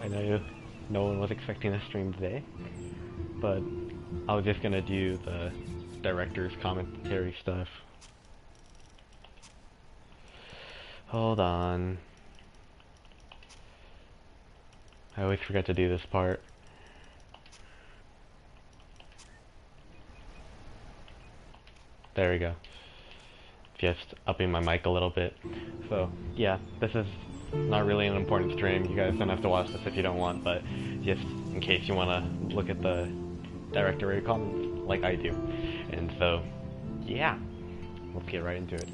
I know no one was expecting a stream today, but I was just gonna do the director's commentary stuff. Hold on. I always forget to do this part. There we go. Just upping my mic a little bit. So, yeah, this is not really an important stream. You guys don't have to watch this if you don't want, but just in case you want to look at the directory comments like I do. And so, yeah, let's get right into it.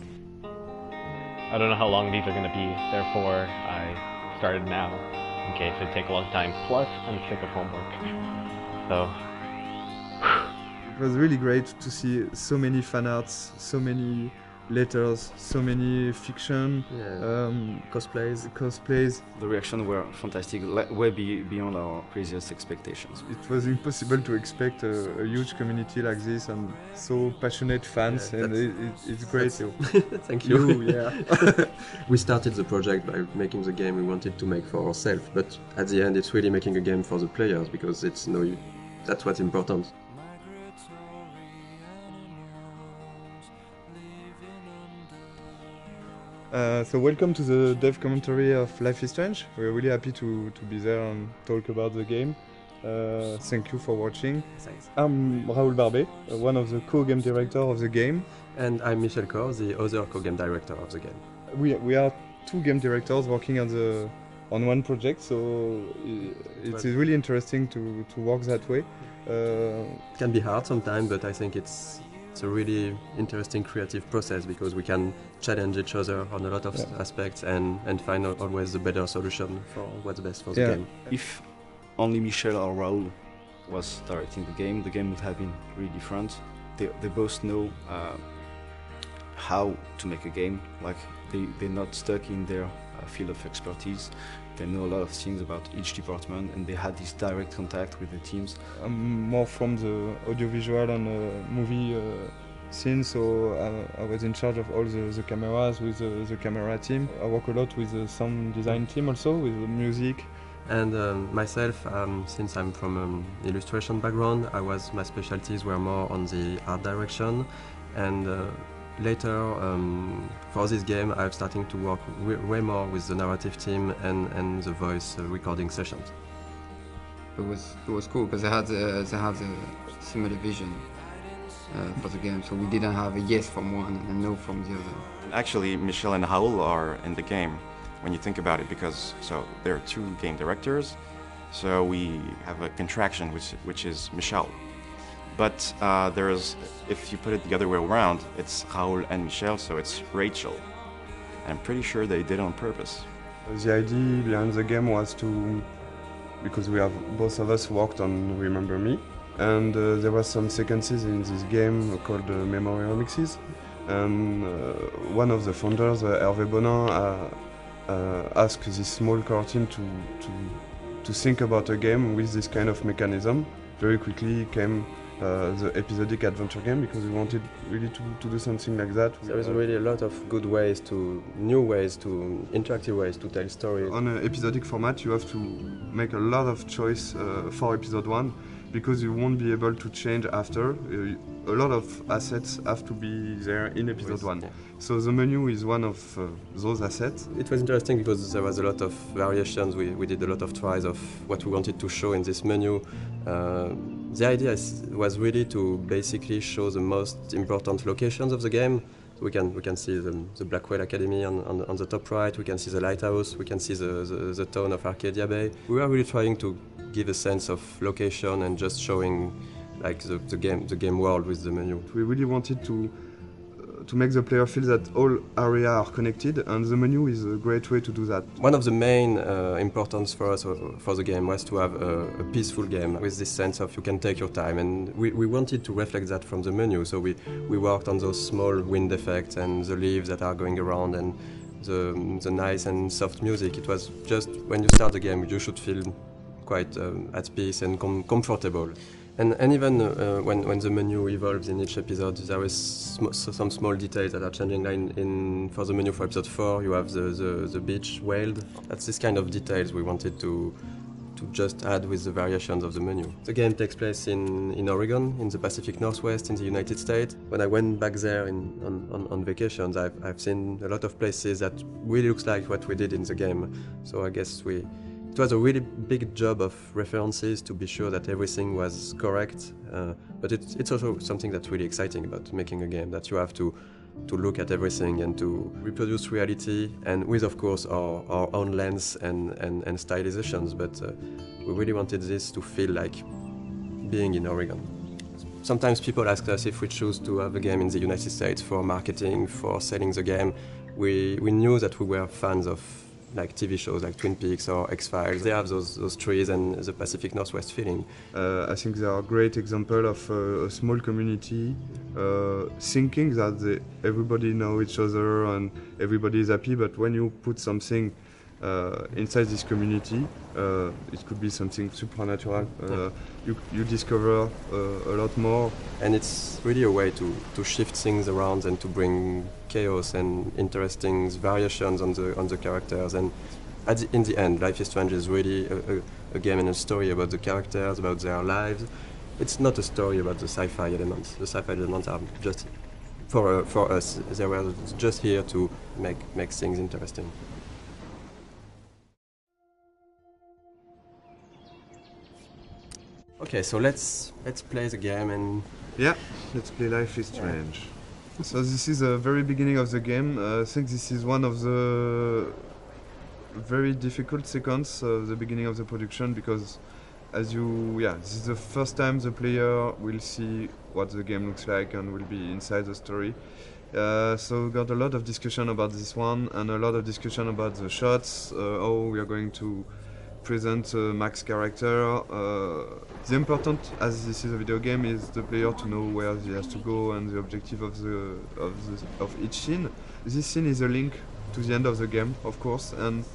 I don't know how long these are going to be, therefore I started now, in case it take a long time. Plus, I'm sick of homework. So, it was really great to see so many fan arts, so many letters, so many fiction, cosplays. The reactions were fantastic, way beyond our previous expectations. It was impossible to expect a huge community like this and so passionate fans, and it's great. Thank you. Yeah. We started the project by making the game we wanted to make for ourselves, but at the end it's really making a game for the players, because that's what's important. So welcome to the dev commentary of Life is Strange. We're really happy to be there and talk about the game. Thank you for watching. Thanks. I'm Raoul Barbet, one of the co-game director of the game. And I'm Michel Kor, the other co-game director of the game. We are two game directors working on one project, so it's really interesting to work that way. It can be hard sometimes, but I think it's a really interesting creative process, because we can challenge each other on a lot of aspects and find always the better solution for what's best for the game. If only Michel or Raoul was directing the game would have been really different. They both know how to make a game. Like they're not stuck in their field of expertise. They know a lot of things about each department, and they had this direct contact with the teams. I'm more from the audiovisual and movie scene, so I was in charge of all the cameras with the camera team. I work a lot with the sound design team also, with the music. And myself, since I'm from an illustration background, my specialties were more on the art direction, and later, for this game, I'm starting to work way more with the narrative team and the voice recording sessions. It was cool because they had a similar vision for the game, so we didn't have a yes from one and a no from the other. Actually, Michel and Raoul are in the game when you think about it, because there are two game directors, so we have a contraction which is Michel. But if you put it the other way around, it's Raoul and Michel, so it's Rachel. And I'm pretty sure they did it on purpose. The idea behind the game was because both of us worked on Remember Me, and there were some sequences in this game called Memory Remixes, and one of the founders, Hervé Bonin, asked this small core team to think about a game with this kind of mechanism. Very quickly came the episodic adventure game, because we wanted really to do something like that. There is really a lot of good interactive ways to tell stories. On an episodic format, you have to make a lot of choice for episode 1, because you won't be able to change after. A lot of assets have to be there in episode 1. Yeah. So the menu is one of those assets. It was interesting because there was a lot of variations. We did a lot of tries of what we wanted to show in this menu. The idea was really to basically show the most important locations of the game. We can see the Blackwell Academy on the top right, we can see the lighthouse, we can see the town of Arcadia Bay. We were really trying to give a sense of location and just showing like the game world with the menu. We really wanted to make the player feel that all areas are connected, and the menu is a great way to do that. One of the main importance for us for the game was to have a peaceful game with this sense of you can take your time, and we wanted to reflect that from the menu, so we worked on those small wind effects and the leaves that are going around and the nice and soft music. It was just when you start the game you should feel quite at peace and comfortable. And even when the menu evolves in each episode, there is some small details that are changing. Like for the menu for episode 4, you have the beach whale. That's this kind of details we wanted to just add with the variations of the menu. The game takes place in Oregon, in the Pacific Northwest, in the United States. When I went back there on vacations, I've seen a lot of places that really looks like what we did in the game. So I guess it was a really big job of references to be sure that everything was correct. But it's also something that's really exciting about making a game, that you have to look at everything and to reproduce reality, and with, of course, our own lens and stylizations. But we really wanted this to feel like being in Oregon. Sometimes people ask us if we choose to have a game in the United States for marketing, for selling the game. We knew that we were fans of like TV shows like Twin Peaks or X-Files. They have those trees and the Pacific Northwest feeling. I think they are a great example of a small community thinking that everybody know each other and everybody is happy, but when you put something inside this community, it could be something supernatural. You discover a lot more. And it's really a way to shift things around and to bring chaos and interesting variations on the characters. And in the end, Life is Strange is really a game and a story about the characters, about their lives. It's not a story about the sci-fi elements. The sci-fi elements are just, for us, they were just here to make things interesting. Okay, so let's play the game and... Yeah, let's play Life is Strange. So this is the very beginning of the game. I think this is one of the very difficult sequences of the beginning of the production, because this is the first time the player will see what the game looks like and will be inside the story. So we got a lot of discussion about this one and a lot of discussion about the shots, how we are going to present Max's character. The important, as this is a video game, is the player to know where he has to go and the objective of each scene. This scene is a link to the end of the game, of course, and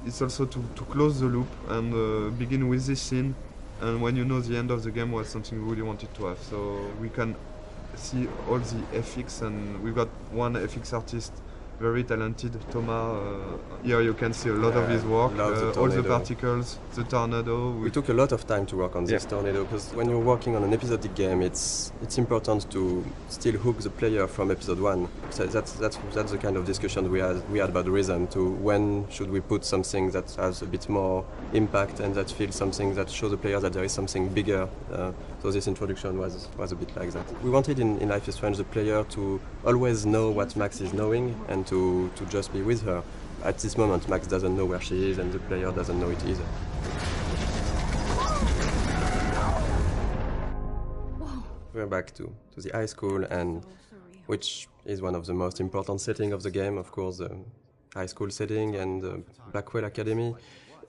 it's also to close the loop and begin with this scene. And when you know the end of the game was something we really wanted to have, so we can see all the FX, and we've got one FX artist, very talented, Thomas. Here you can see a lot of his work, all the particles, the tornado. We took a lot of time to work on this tornado, because when you're working on an episodic game, it's important to still hook the player from episode 1. So that's the kind of discussion we had about the rhythm, to when should we put something that has a bit more impact and that feels something that shows the player that there is something bigger. So this introduction was a bit like that. We wanted in Life is Strange the player to always know what Max is knowing and to just be with her. At this moment, Max doesn't know where she is and the player doesn't know it either. We're back to the high school, and which is one of the most important settings of the game, of course, the high school setting and the Blackwell Academy.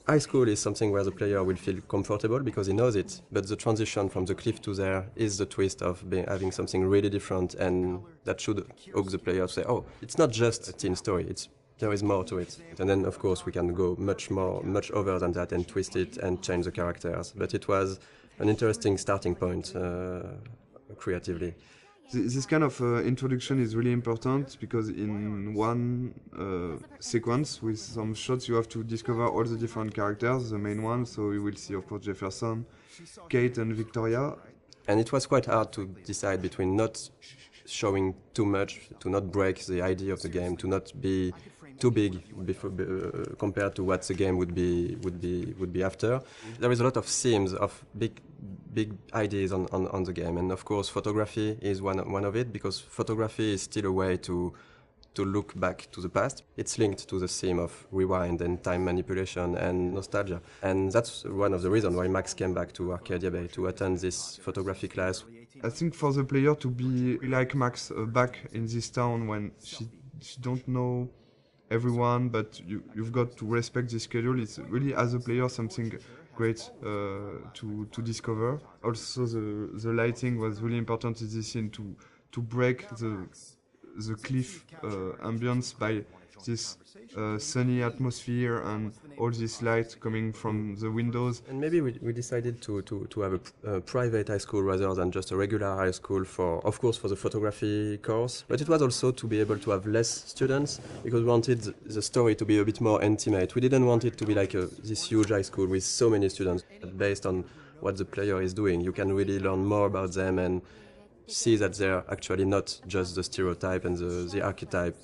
High school is something where the player will feel comfortable because he knows it, but the transition from the cliff to there is the twist of having something really different, and that should hook the player to say, oh, it's not just a teen story, there is more to it. And then, of course, we can go much over than that and twist it and change the characters. But it was an interesting starting point creatively. This kind of introduction is really important, because in one sequence with some shots you have to discover all the different characters, the main ones. So you will see, of course, Jefferson, Kate and Victoria. And it was quite hard to decide between not showing too much, to not break the idea of the game, to not be too big compared to what the game would be after. There is a lot of themes of big ideas on the game, and of course photography is one of it, because photography is still a way to look back to the past. It's linked to the theme of rewind and time manipulation and nostalgia, and that's one of the reasons why Max came back to Arcadia Bay to attend this photography class. I think for the player to be like Max back in this town when she don't know everyone, but you've got to respect the schedule. It's really, as a player, something great to discover. Also, the lighting was really important in this scene to break the cliff ambience by this sunny atmosphere and all this light coming from the windows. And maybe we decided to have a private high school rather than just a regular high school for, of course, for the photography course. But it was also to be able to have less students because we wanted the story to be a bit more intimate. We didn't want it to be like this huge high school with so many students. But based on what the player is doing, you can really learn more about them and see that they're actually not just the stereotype and the archetype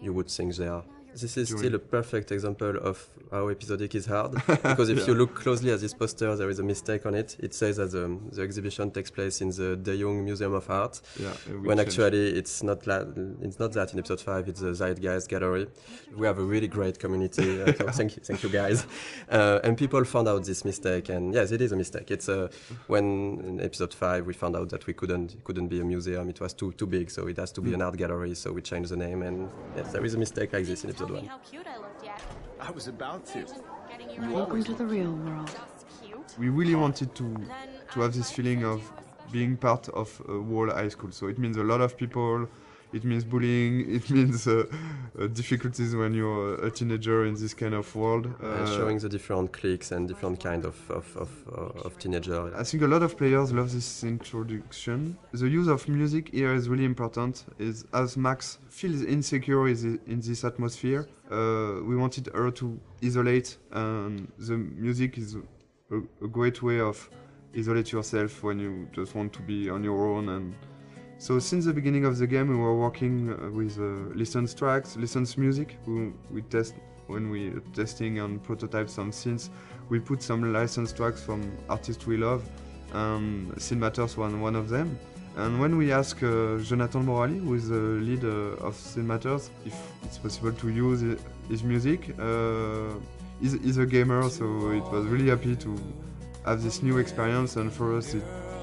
you would think they are. This is still a perfect example of how episodic is hard, because if you look closely at this poster, there is a mistake on it. It says that the exhibition takes place in the De Young Museum of Art, when actually it's not that in episode 5, it's the Zeitgeist Gallery. We have a really great community, so thank you guys. And people found out this mistake, and yes, it is a mistake. It's when in episode 5 we found out that we couldn't be a museum, it was too big, so it has to be an art gallery, so we changed the name, and yes, there is a mistake like this in episode 1. How cute I looked yet. I was about to. Welcome to the real world. We really wanted to have this feeling of being part of a whole high school. So it means a lot of people, it means bullying, it means difficulties when you're a teenager in this kind of world. And showing the different cliques and different kind of teenager. I think a lot of players love this introduction. The use of music here is really important. As Max feels insecure in this atmosphere, we wanted her to isolate, and the music is a great way of isolate yourself when you just want to be on your own. And so since the beginning of the game, we were working with licensed tracks, licensed music. We test when we are testing and prototype some scenes. We put some licensed tracks from artists we love, and Scene Matters was one of them. And when we asked Jonathan Morali, who is the lead of Scene Matters, if it's possible to use his music, he's a gamer, so it was really happy to have this new experience, and for us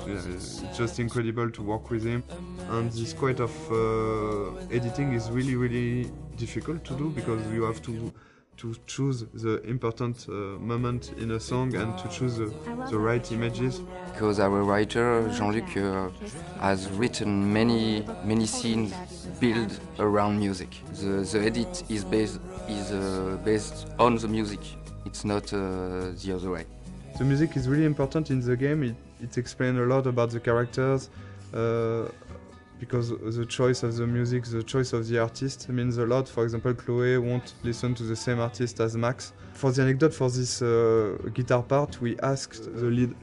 it's just incredible to work with him. And this kind of editing is really, really difficult to do, because you have to choose the important moment in a song and to choose the right images. Because our writer Jean-Luc has written many scenes built around music. The edit is based on the music. It's not the other way. The music is really important in the game. It explains a lot about the characters, because the choice of the music, the choice of the artist means a lot. For example, Chloe won't listen to the same artist as Max. For the anecdote, for this guitar part, we asked the lead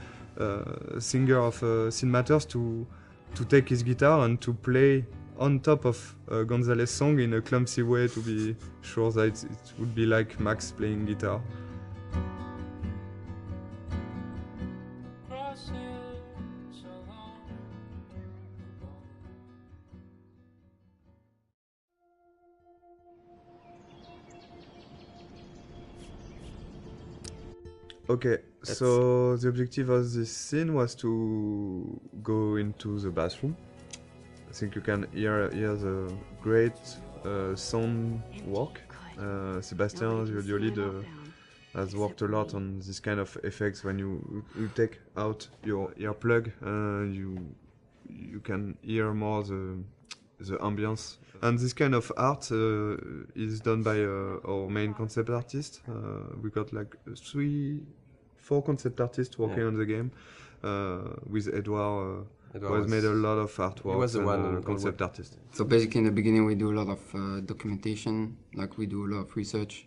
singer of Scene Matters to take his guitar and to play on top of Gonzalez's song in a clumsy way, to be sure that it would be like Max playing guitar. Okay, so the objective of this scene was to go into the bathroom. I think you can hear the great sound work. Sebastian, the lead, has worked a lot on this kind of effects. When you take out your earplug, you can hear more the ambience. And this kind of art is done by our main concept artist. We got like 4 concept artists working on the game, with Edouard who has made a lot of artwork. He was the one concept artist. So basically in the beginning we do a lot of documentation, like we do a lot of research.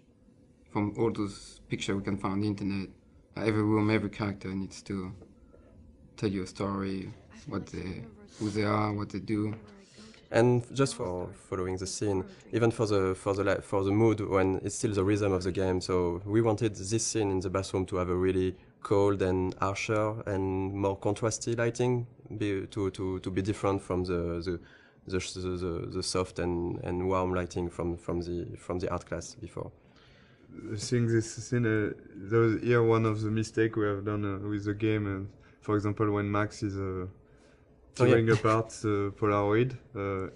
From all those pictures we can find on the internet, every room, every character needs to tell you a story, who they are, what they do. And just for following the scene, even for the mood, when it's still the rhythm of the game. So we wanted this scene in the bathroom to have a really cold and harsher and more contrasty lighting, to be different from the soft and warm lighting from the art class before. Seeing this scene, there was here one of the mistakes we have done with the game. For example, when Max is tearing apart the Polaroid.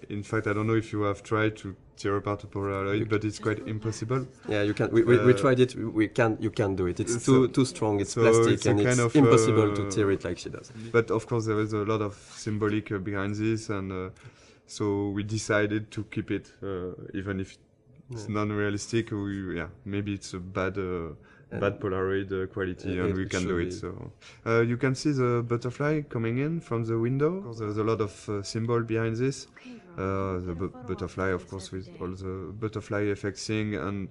In fact, I don't know if you have tried to tear apart a Polaroid, but it's quite impossible. Yeah, you can. We tried it. You can't do it. It's too strong. It's plastic, it's and it's impossible to tear it like she does. But of course, there is a lot of symbolic behind this, and so we decided to keep it, even if It's non-realistic. Maybe it's a bad Polaroid quality, and we can do it. So you can see the butterfly coming in from the window. Of course, there's a lot of symbol behind this. The butterfly, of course, with all the butterfly effect thing, and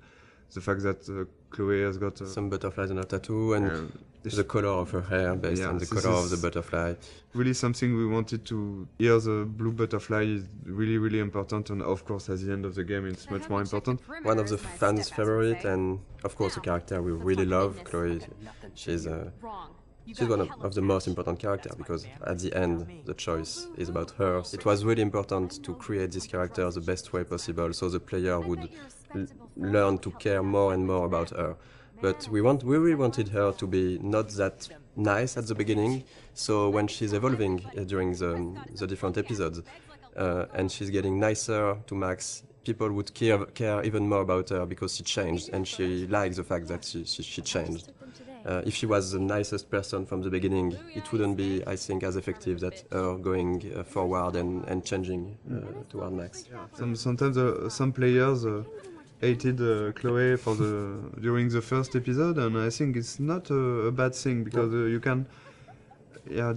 the fact that Chloe has got some butterflies on her tattoo, and the color of her hair based on the color of the butterfly. Really something we wanted to. Here the blue butterfly is really, really important, and of course at the end of the game it's much more important. One of the fans' favorite, and of course a character we really love, Chloe. She's one of the most important characters, because at the end the choice is about her. It was really important to create this character the best way possible, so the player would learn to care more and more about her. But we really wanted her to be not that nice at the beginning, so when she's evolving during the different episodes, and she's getting nicer to Max, people would care even more about her because she changed, and she likes the fact that she changed. If she was the nicest person from the beginning, it wouldn't be, I think, as effective that her going forward and changing toward Max. Sometimes some players hated Chloe during the first episode, and I think it's not a bad thing, because you can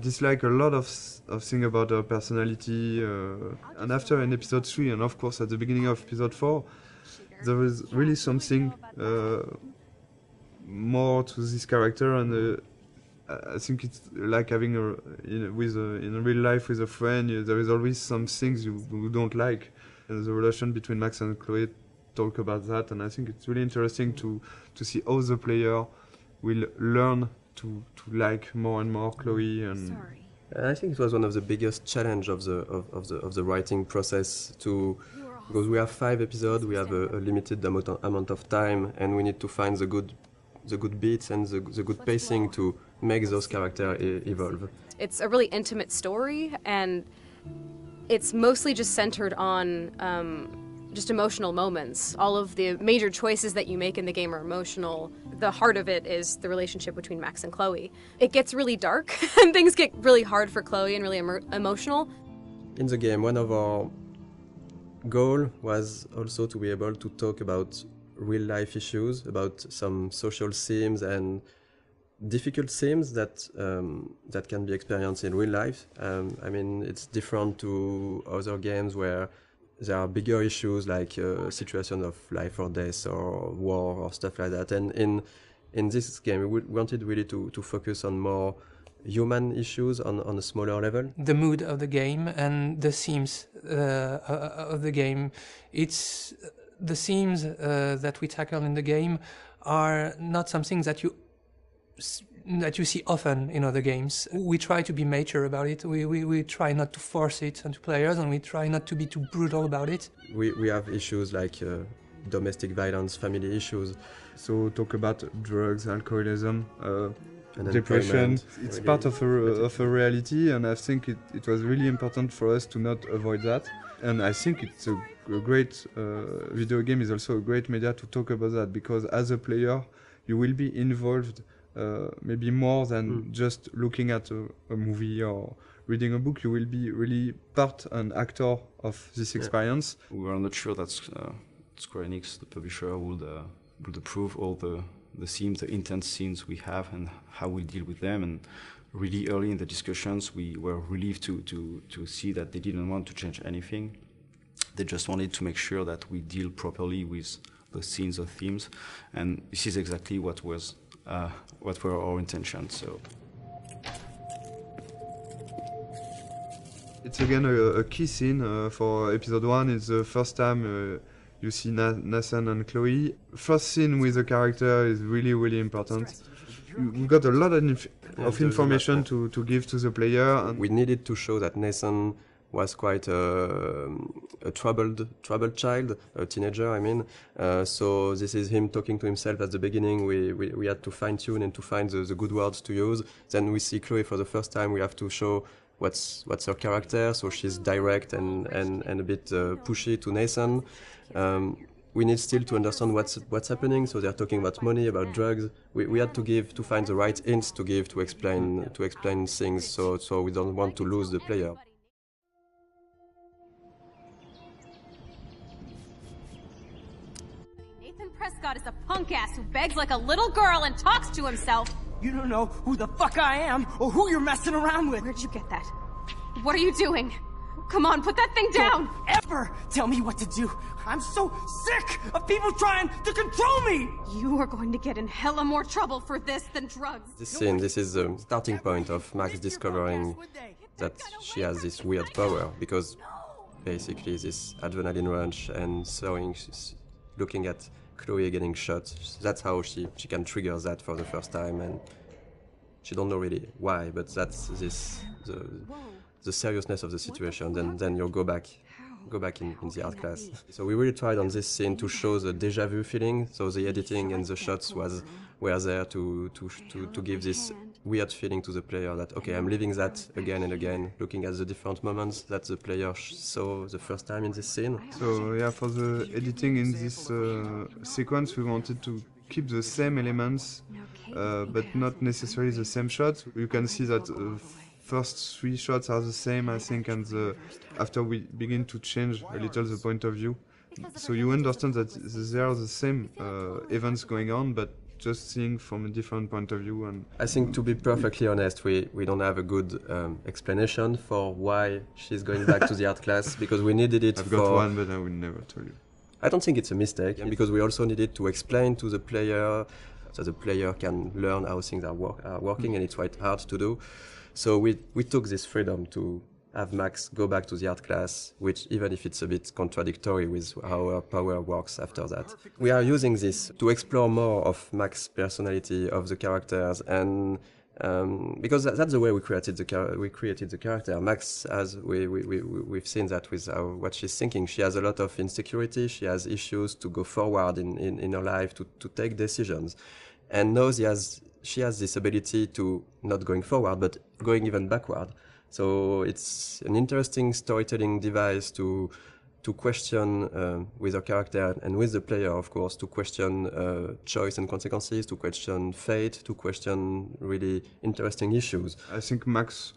dislike a lot of things about her personality, and after in episode 3, and of course at the beginning of episode 4, there is really something more to this character, and I think it's like having in real life with a friend. There is always some things you don't like, and the relation between Max and Chloe talk about that, and I think it's really interesting to see how the player will learn to like more and more Chloe. And I think it was one of the biggest challenge of the writing process, because we have 5 episodes, we have a limited amount of time, and we need to find the good beats and the good pacing to make those characters evolve. It's a really intimate story, and it's mostly just centered on just emotional moments. All of the major choices that you make in the game are emotional. The heart of it is the relationship between Max and Chloe. It gets really dark, and things get really hard for Chloe and really emotional. In the game, one of our goals was also to be able to talk about real-life issues, about some social themes and difficult themes that can be experienced in real life. I mean, it's different to other games where there are bigger issues like a situation of life or death or war or stuff like that. And in this game, we wanted really to focus on more human issues on a smaller level. The mood of the game and the themes of the game. It's the themes that we tackle in the game are not something that you see often in other games. We try to be mature about it. We try not to force it onto players, and we try not to be too brutal about it. We have issues like domestic violence, family issues. So talk about drugs, alcoholism, depression. It's really part of a reality, and I think it was really important for us to not avoid that. And I think it's a great video game is also a great media to talk about that, because as a player you will be involved maybe more than just looking at a movie or reading a book. You will be really part and actor of this experience. We were not sure that Square Enix, the publisher, would approve all the themes, the intense scenes we have, and how we deal with them. And really early in the discussions, we were relieved to see that they didn't want to change anything. They just wanted to make sure that we deal properly with the scenes or themes, and this is exactly what were our intentions. So it's again a key scene for episode 1. It's the first time you see Nathan and Chloe. First scene with the character is really, really important. We got a lot of information to give to the player. And we needed to show that Nathan was quite a troubled child, a teenager, I mean. So this is him talking to himself at the beginning. We had to fine-tune and to find the good words to use. Then we see Chloe for the first time. We have to show what's her character. So she's direct and a bit pushy to Nathan. We need still to understand what's happening. So they're talking about money, about drugs. We had to find the right hints to give to explain things. So we don't want to lose the player. punk ass who begs like a little girl and talks to himself. You don't know who the fuck I am or who you're messing around with. Where'd you get that? What are you doing? Come on, put that thing down! Don't ever tell me what to do. I'm so sick of people trying to control me! You are going to get in hella more trouble for this than drugs. This scene, this is the starting point of Max discovering that she has this weird power, because basically this adrenaline rush and looking at Chloe getting shot, that's how she can trigger that for the first time, and she don't know really why, but that's the seriousness of the situation. Then you'll go back in the art class. So we really tried on this scene to show the deja vu feeling. So the editing and the shots were there to give this weird feeling to the player that, okay, I'm living that again and again, looking at the different moments that the player saw the first time in this scene. So yeah, for the editing in this sequence, we wanted to keep the same elements, but not necessarily the same shots. You can see that first 3 shots are the same, I think, and after we begin to change a little the point of view. So you understand that there are the same events going on, but just seeing from a different point of view. And I think, to be perfectly honest, we don't have a good explanation for why she's going back to the art class, because we needed it. I've got one, but I will never tell you. I don't think it's a mistake, because we also needed to explain to the player so the player can learn how things are working, and it's quite hard to do. So we took this freedom to have Max go back to the art class, which, even if it's a bit contradictory with how her power works after that. We are using this to explore more of Max's personality, of the characters, and because that's the way we created the character. Max, as we've seen that with what she's thinking, she has a lot of insecurity, she has issues to go forward in her life, to take decisions. And now she has this ability to not going forward, but going even backward. So it's an interesting storytelling device to question with her character and with the player, of course, to question choice and consequences, to question fate, to question really interesting issues. I think Max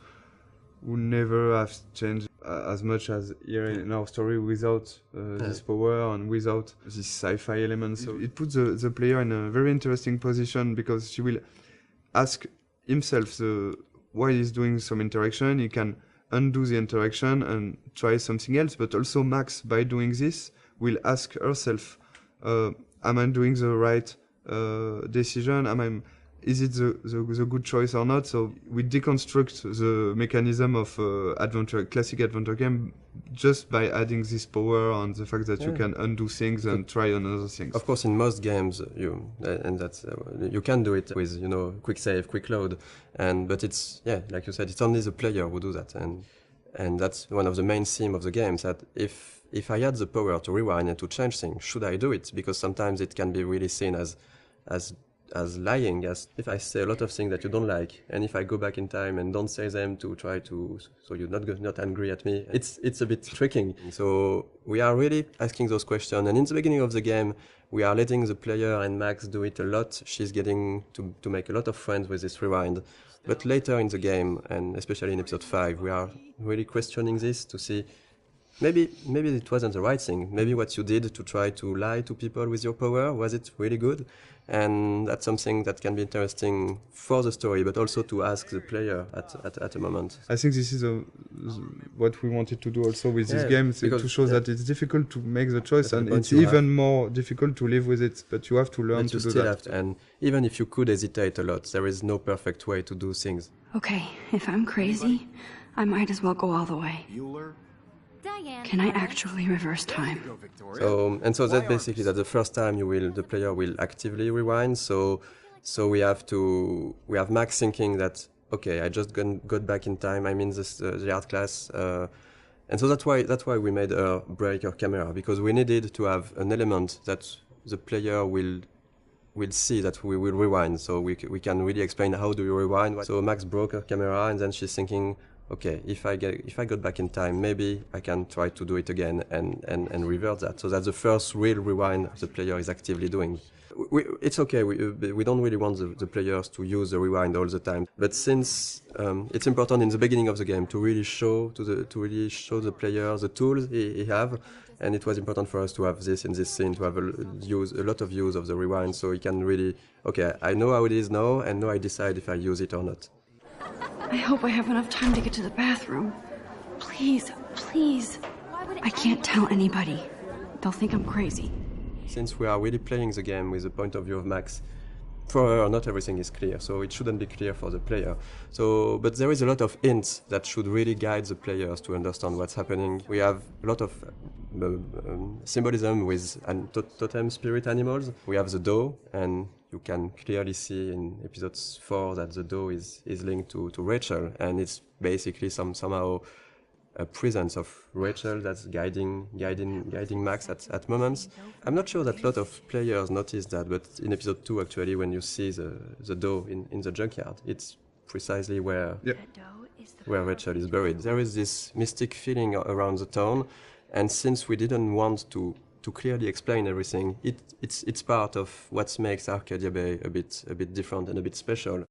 would never have changed as much as here in our story without this power and without this sci-fi element. So it puts the player in a very interesting position, because she will ask himself why he's doing some interaction. He can undo the interaction and try something else, but also Max, by doing this, will ask herself, am I doing the right decision? Is it the good choice or not? So we deconstruct the mechanism of classic adventure game just by adding this power and the fact that you can undo things and try another things. Of course, in most games, you can do it with quick save, quick load, but it's like you said, it's only the player who do that, and that's one of the main themes of the games. That if I had the power to rewind and to change things, should I do it? Because sometimes it can be really seen as lying, as if I say a lot of things that you don't like, and if I go back in time and don't say them to try to, so you're not angry at me, it's a bit tricking. So we are really asking those questions, and in the beginning of the game, we are letting the player and Max do it a lot. She's getting to make a lot of friends with this rewind. But later in the game, and especially in episode 5, we are really questioning this to see maybe it wasn't the right thing. Maybe what you did to try to lie to people with your power, was it really good? And that's something that can be interesting for the story, but also to ask the player at a moment. I think this is what we wanted to do also with this game, to show that it's difficult to make the choice, and it's even more difficult to live with it, but you have to learn to do that. And even if you could hesitate a lot, there is no perfect way to do things. Okay, if I'm crazy, I might as well go all the way. Can I actually reverse time? So that's basically that the first time the player will actively rewind. So we have Max thinking that, okay, I just got back in time. I'm in the art class, and so that's why we made her break her camera, because we needed to have an element that the player will see that we will rewind. So we can really explain how do you rewind. So Max broke her camera, and then she's thinking, okay, if I got back in time, maybe I can try to do it again and revert that. So that's the first real rewind the player is actively doing. It's okay. We don't really want the players to use the rewind all the time. But since it's important in the beginning of the game to really show the player the tools he have, and it was important for us to have this in this scene, to have a lot of use of the rewind, so he can really, okay, I know how it is now, and now I decide if I use it or not. I hope I have enough time to get to the bathroom. Please, please. I can't tell anybody. They'll think I'm crazy. Since we are really playing the game with the point of view of Max, for her, not everything is clear, so it shouldn't be clear for the player. But there is a lot of hints that should really guide the players to understand what's happening. We have a lot of symbolism with totem spirit animals. We have the doe, and you can clearly see in episode 4 that the doe is linked to Rachel, and it's basically somehow a presence of Rachel that's guiding Max at moments. I'm not sure that a lot of players notice that, but in episode 2 actually, when you see the doe in the junkyard, it's precisely where Rachel is buried. There is this mystic feeling around the town, and since we didn't want to clearly explain everything, it's part of what makes Arcadia Bay a bit different and a bit special.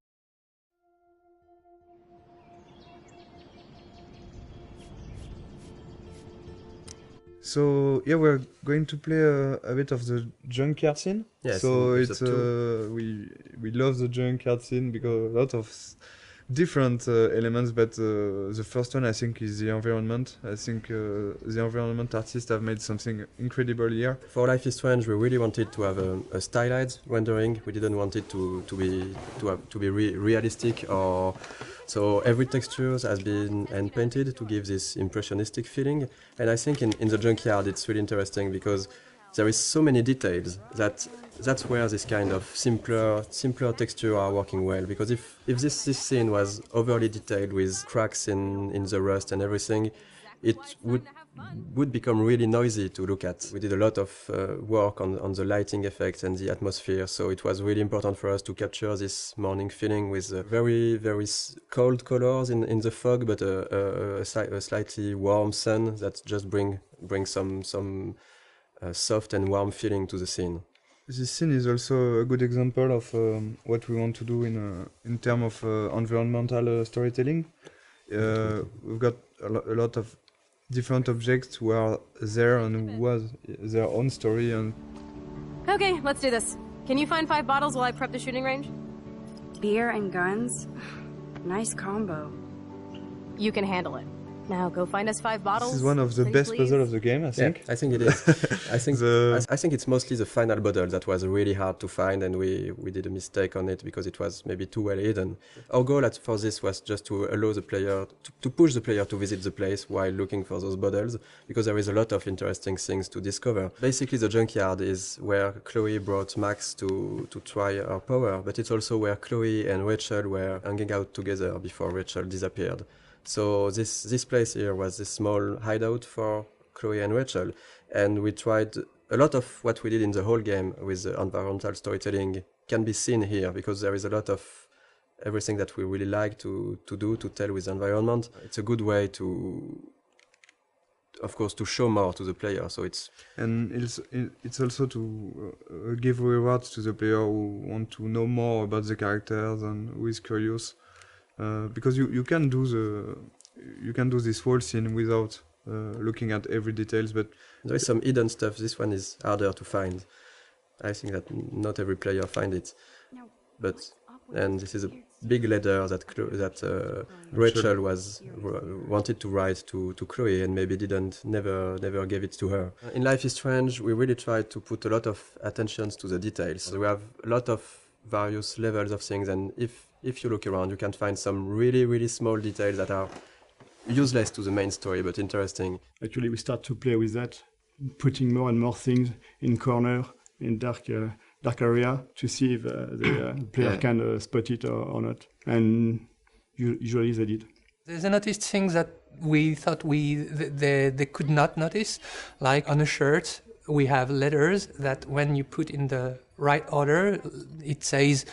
So yeah, we're going to play a bit of the junkyard scene. Yes, so it's we love the junkyard scene because a lot of different elements, but the first one I think is the environment. I think the environment artists have made something incredible here. For Life is Strange, we really wanted to have a stylized rendering. We didn't want it to be realistic, or so every texture has been hand painted to give this impressionistic feeling. And I think in the junkyard it's really interesting because there is so many details that's where this kind of simpler texture are working well. Because if this scene was overly detailed with cracks in the rust and everything, it would become really noisy to look at. We did a lot of work on the lighting effects and the atmosphere, so it was really important for us to capture this morning feeling with very, very cold colors in the fog, but a slightly warm sun that just bring some soft and warm feeling to the scene. This scene is also a good example of what we want to do in terms of environmental storytelling. We've got a lot of different objects who are there and who has their own story. And Okay, let's do this. Can you find 5 bottles while I prep the shooting range? Beer and guns? Nice combo. You can handle it. Now go find us 5 bottles. This is one of the best puzzles of the game, I think. Yeah, I think it is. I think it's mostly the final bottle that was really hard to find, and we did a mistake on it because it was maybe too well hidden. Our goal for this was just to allow the player to push the player to visit the place while looking for those bottles, because there is a lot of interesting things to discover. Basically, the junkyard is where Chloe brought Max to try her power, but it's also where Chloe and Rachel were hanging out together before Rachel disappeared. So this place here was this small hideout for Chloe and Rachel, and we tried a lot of what we did in the whole game with the environmental storytelling can be seen here, because there is a lot of everything that we really like to tell with the environment. It's a good way of course, to show more to the player. So it's also to give rewards to the player who want to know more about the characters and who is curious. Because you can do this whole scene without looking at every details, but there is some hidden stuff. This one is harder to find. I think that not every player find it, and this is a big letter that Rachel wanted to write to Chloe and maybe never gave it to her. In Life is Strange, we really tried to put a lot of attentions to the details. We have a lot of various levels of things, and if you look around, you can find some really, really small details that are useless to the main story, but interesting. Actually, we start to play with that, putting more and more things in corner, in dark area, to see if the player can spot it or not. And usually they did. There's a noticed things that we thought they could not notice, like on a shirt, we have letters that when you put in the right order, it says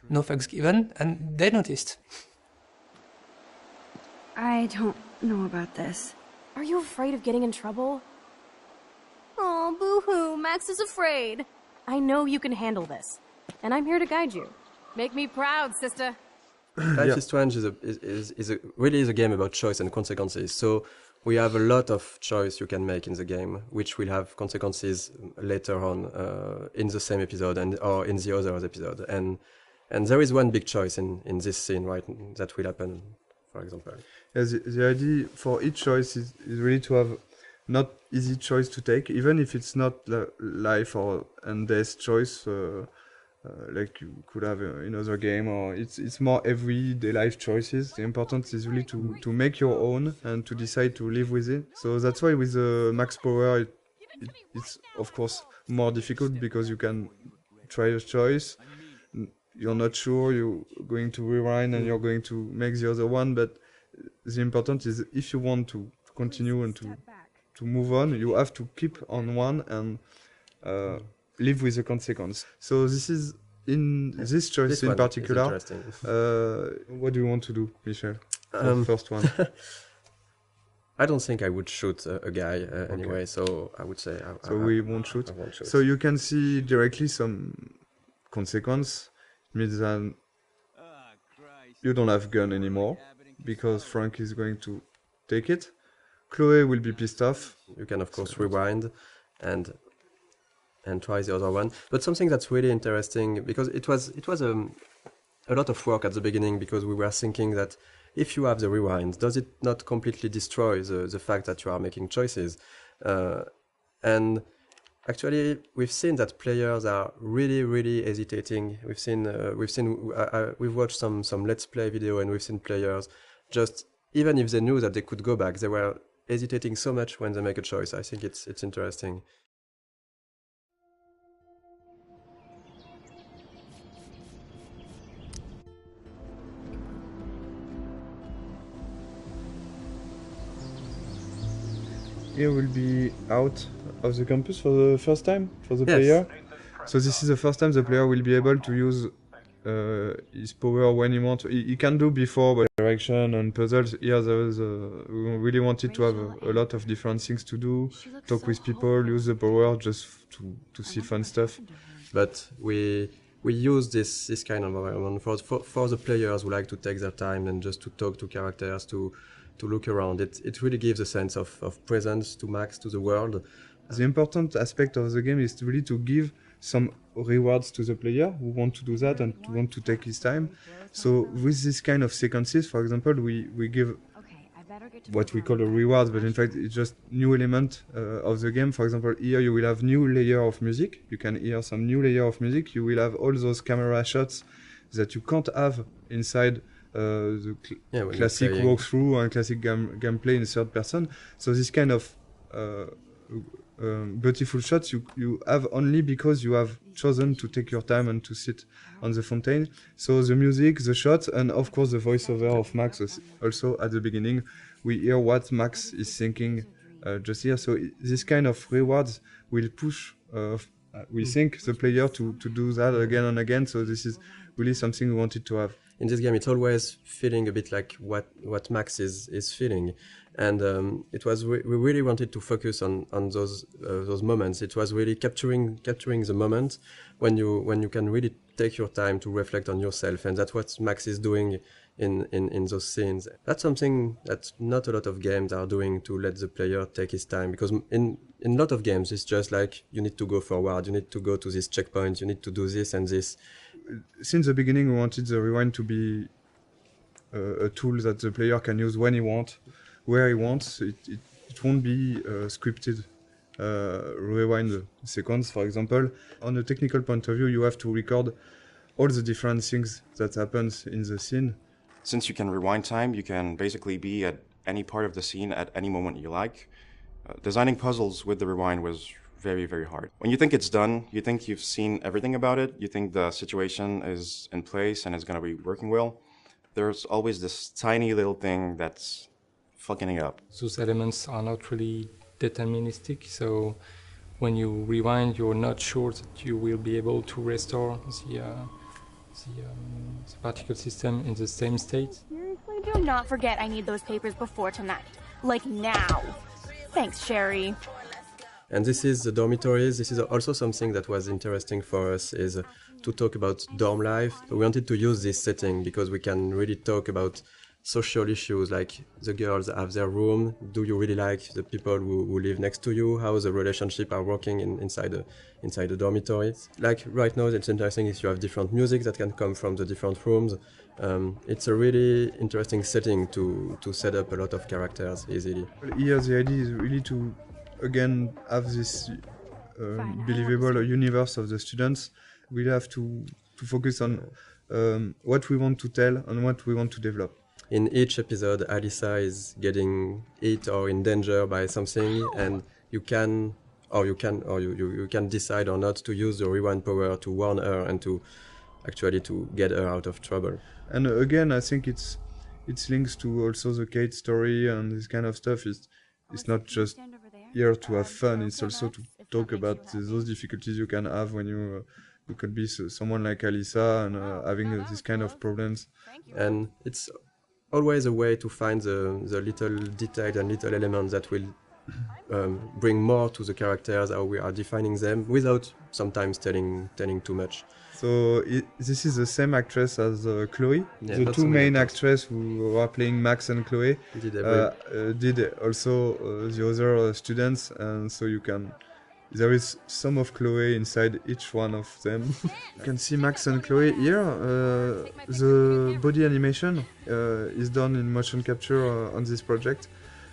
no fucks given, and they noticed. I don't know about this. Are you afraid of getting in trouble? Oh, boo-hoo, Max is afraid. I know you can handle this, and I'm here to guide you. Make me proud, sister. Life is Strange really is a game about choice and consequences. So we have a lot of choice you can make in the game, which will have consequences later on in the same episode or in the other episode. And there is one big choice in this scene, right, that will happen, for example. Yeah, the idea for each choice is really to have not easy choice to take, even if it's not life or and death choice. Like you could have in other game, or it's more everyday life choices. The important is really to make your own and to decide to live with it. So that's why with max power it's of course more difficult, because you can try a choice, you're not sure, you're going to rewind and you're going to make the other one, but the important is if you want to continue and to move on, you have to keep on one and live with the consequence. So this is in this choice in particular. What do you want to do, Michel? The first one. I don't think I would shoot a guy anyway, so I would say. We won't shoot. I won't shoot. So you can see directly some consequence. It means that you don't have gun anymore because Frank is going to take it. Chloe will be pissed off. You can of course rewind and try the other one. But something that's really interesting, because it was a lot of work at the beginning, because we were thinking that if you have the rewind, does it not completely destroy the fact that you are making choices? And actually, we've seen that players are really hesitating. We've watched some Let's Play video, and we've seen players just, even if they knew that they could go back, they were hesitating so much when they make a choice. I think it's interesting. Here will be out of the campus for the first time for the player. So this is the first time the player will be able to use his power when he wants. He can do before, but direction and puzzles. Here we really wanted to have a lot of different things to do, talk with people, use the power just to see fun stuff. But we use this kind of environment for the players who like to take their time and just to talk to characters, to look around. It really gives a sense of presence to Max, to the world. The important aspect of the game is really to give some rewards to the player who want to do that and to want to take his time. So with this kind of sequences, for example, we give what we call a reward, but in fact it's just new element of the game. For example, here you will have new layer of music. You can hear some new layer of music. You will have all those camera shots that you can't have inside the classic walkthrough and classic gameplay in third person. So this kind of beautiful shots you have only because you have chosen to take your time and to sit on the fountain. So the music, the shots, and of course the voiceover of Max also at the beginning. We hear what Max is thinking just here. So this kind of rewards will push, we think, the player to do that again and again. So this is really something we wanted to have. In this game, it's always feeling a bit like what Max is feeling, and we really wanted to focus on those moments. It was really capturing the moment when you can really take your time to reflect on yourself, and that's what Max is doing in those scenes. That's something that not a lot of games are doing, to let the player take his time, because in a lot of games it's just like you need to go forward, you need to go to this checkpoint, you need to do this and this. Since the beginning, we wanted the rewind to be a tool that the player can use when he wants, where he wants. It won't be scripted rewind sequence, for example. On a technical point of view, you have to record all the different things that happens in the scene. Since you can rewind time, you can basically be at any part of the scene at any moment you like. Designing puzzles with the rewind was very hard. When you think it's done, you think you've seen everything about it, you think the situation is in place and it's going to be working well, there's always this tiny little thing that's fucking it up. Those elements are not really deterministic, so when you rewind, you're not sure that you will be able to restore the particle system in the same state. Seriously, do not forget I need those papers before tonight. Like now. Thanks, Sherry. And this is the dormitories. This is also something that was interesting for us, is to talk about dorm life. We wanted to use this setting because we can really talk about social issues, like the girls have their room. Do you really like the people who live next to you? How the relationship are working inside the dormitory? Like right now, it's interesting is you have different music that can come from the different rooms. It's a really interesting setting to set up a lot of characters easily. Here the idea is really to again have this believable universe of the students. We have to focus on what we want to tell and what we want to develop. In each episode, Alyssa is getting hit or in danger by something, and you can decide or not to use the rewind power to warn her and to actually to get her out of trouble. And again, I think it's links to also the Kate story and this kind of stuff. It's not just here to have fun. It's also to talk about those difficulties you can have when you could be someone like Alyssa and having this kind of problems. And it's always a way to find the little detail and little elements that will bring more to the characters, how we are defining them, without sometimes telling too much. So this is the same actress as Chloe. Yeah, the two main actresses who are playing Max and Chloe did also the other students, and so there is some of Chloe inside each one of them. You can see Max and Chloe here. The body animation is done in motion capture on this project.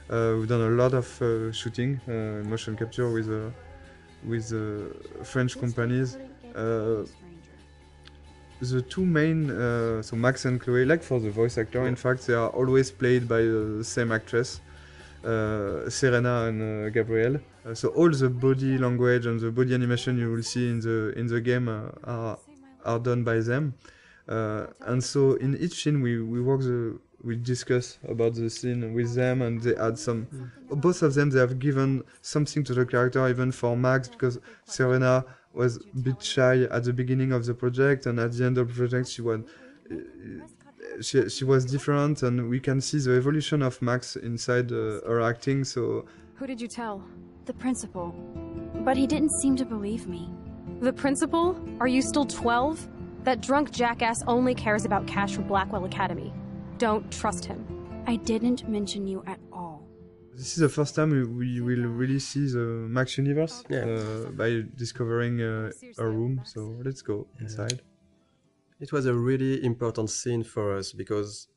We've done a lot of shooting in motion capture with French companies. The two main, so Max and Chloe, like for the voice actor, in fact, they are always played by the same actress, Serena and Gabrielle. So all the body language and the body animation you will see in the game are done by them. And so in each scene we discuss about the scene with them, and they add some. Both of them, they have given something to the character, even for Max, because Serena was a bit shy at the beginning of the project, and at the end of the project she was different, and we can see the evolution of Max inside her acting. So who did you tell? The principal. But he didn't seem to believe me. The principal? Are you still 12? That drunk jackass only cares about cash for Blackwell Academy. Don't trust him. I didn't mention you at all. This is the first time we will really see the Max universe by discovering her room. So let's go inside. It was a really important scene for us because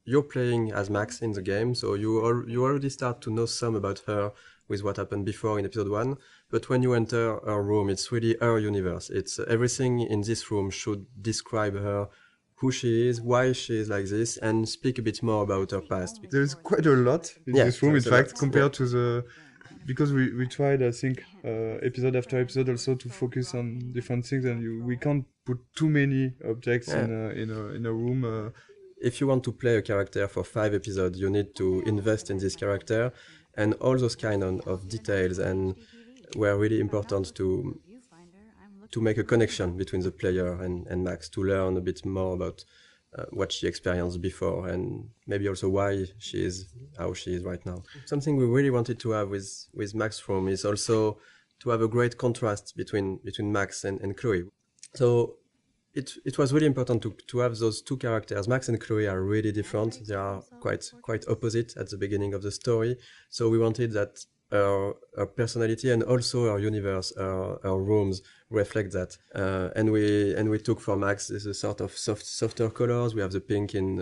you're playing as Max in the game, so you already start to know some about her with what happened before in episode 1. But when you enter her room, it's really her universe. It's everything in this room should describe her, who she is, why she is like this, and speak a bit more about her past. There's quite a lot in this room, in fact, compared to the... Because we tried, I think, episode after episode also to focus on different things, and we can't put too many objects in a room. If you want to play a character for 5 episodes, you need to invest in this character, and all those kind of details and were really important to make a connection between the player and Max, to learn a bit more about what she experienced before, and maybe also why she is how she is right now. Something we really wanted to have with Max's room is also to have a great contrast between Max and Chloe. So it was really important to have those two characters. Max and Chloe are really different. They are quite opposite at the beginning of the story. So we wanted that her personality and also her universe, her rooms reflect that. And we took for Max this sort of softer colors. We have the pink in,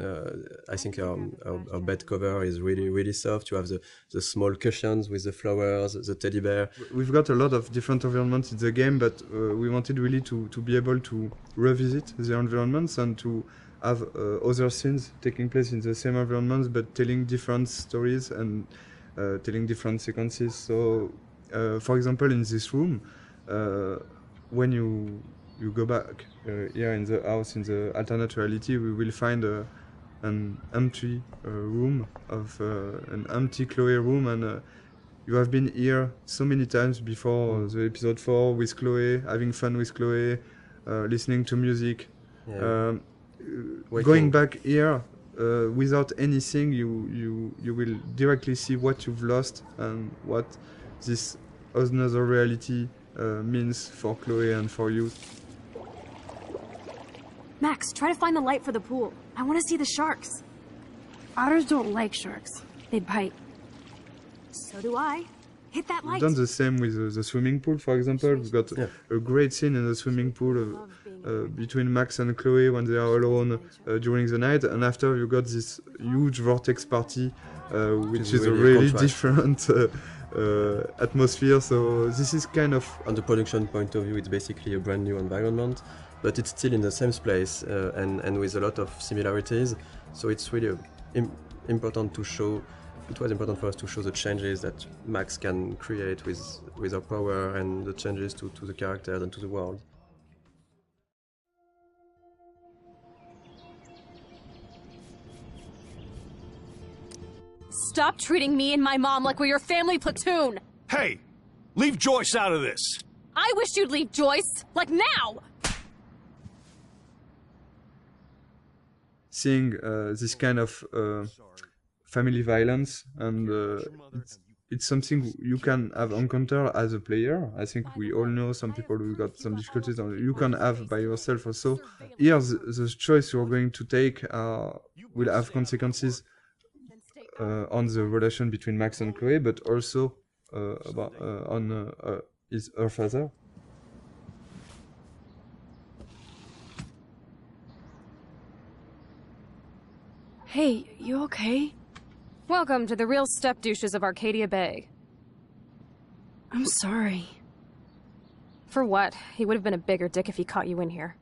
I think her bed cover is really, really soft. You have the small cushions with the flowers, the teddy bear. We've got a lot of different environments in the game, but we wanted really to be able to revisit the environments and to have other scenes taking place in the same environments, but telling different stories and telling different sequences. So, for example, in this room, when you go back here in the house, in the alternate reality, we will find an empty room of an empty Chloe room, and you have been here so many times before the episode 4 with Chloe, having fun with Chloe, listening to music. Going back here, without anything, you will directly see what you've lost and what this another reality means for Chloe and for you. Max, try to find the light for the pool. I want to see the sharks. Otters don't like sharks. They bite. So do I. Hit that light. We've done the same with the swimming pool, for example. We've got a great scene in the swimming pool between Max and Chloe when they are alone during the night, and after you got this huge vortex party, which is a really different atmosphere. So this is kind of... On the production point of view, it's basically a brand new environment, but it's still in the same place and with a lot of similarities. So it's really important to show. It was important for us to show the changes that Max can create with her power and the changes to the characters and to the world. Stop treating me and my mom like we're your family platoon! Hey! Leave Joyce out of this! I wish you'd leave Joyce! Like now! Seeing this kind of family violence, and it's something you can have encountered as a player. I think we all know some people who got some difficulties, and you can have by yourself also. Here, the choice you're going to take will have consequences on the relation between Max and Chloe, but also on her father. Hey, you okay? Welcome to the real step douches of Arcadia Bay. I'm sorry. For what? He would have been a bigger dick if he caught you in here.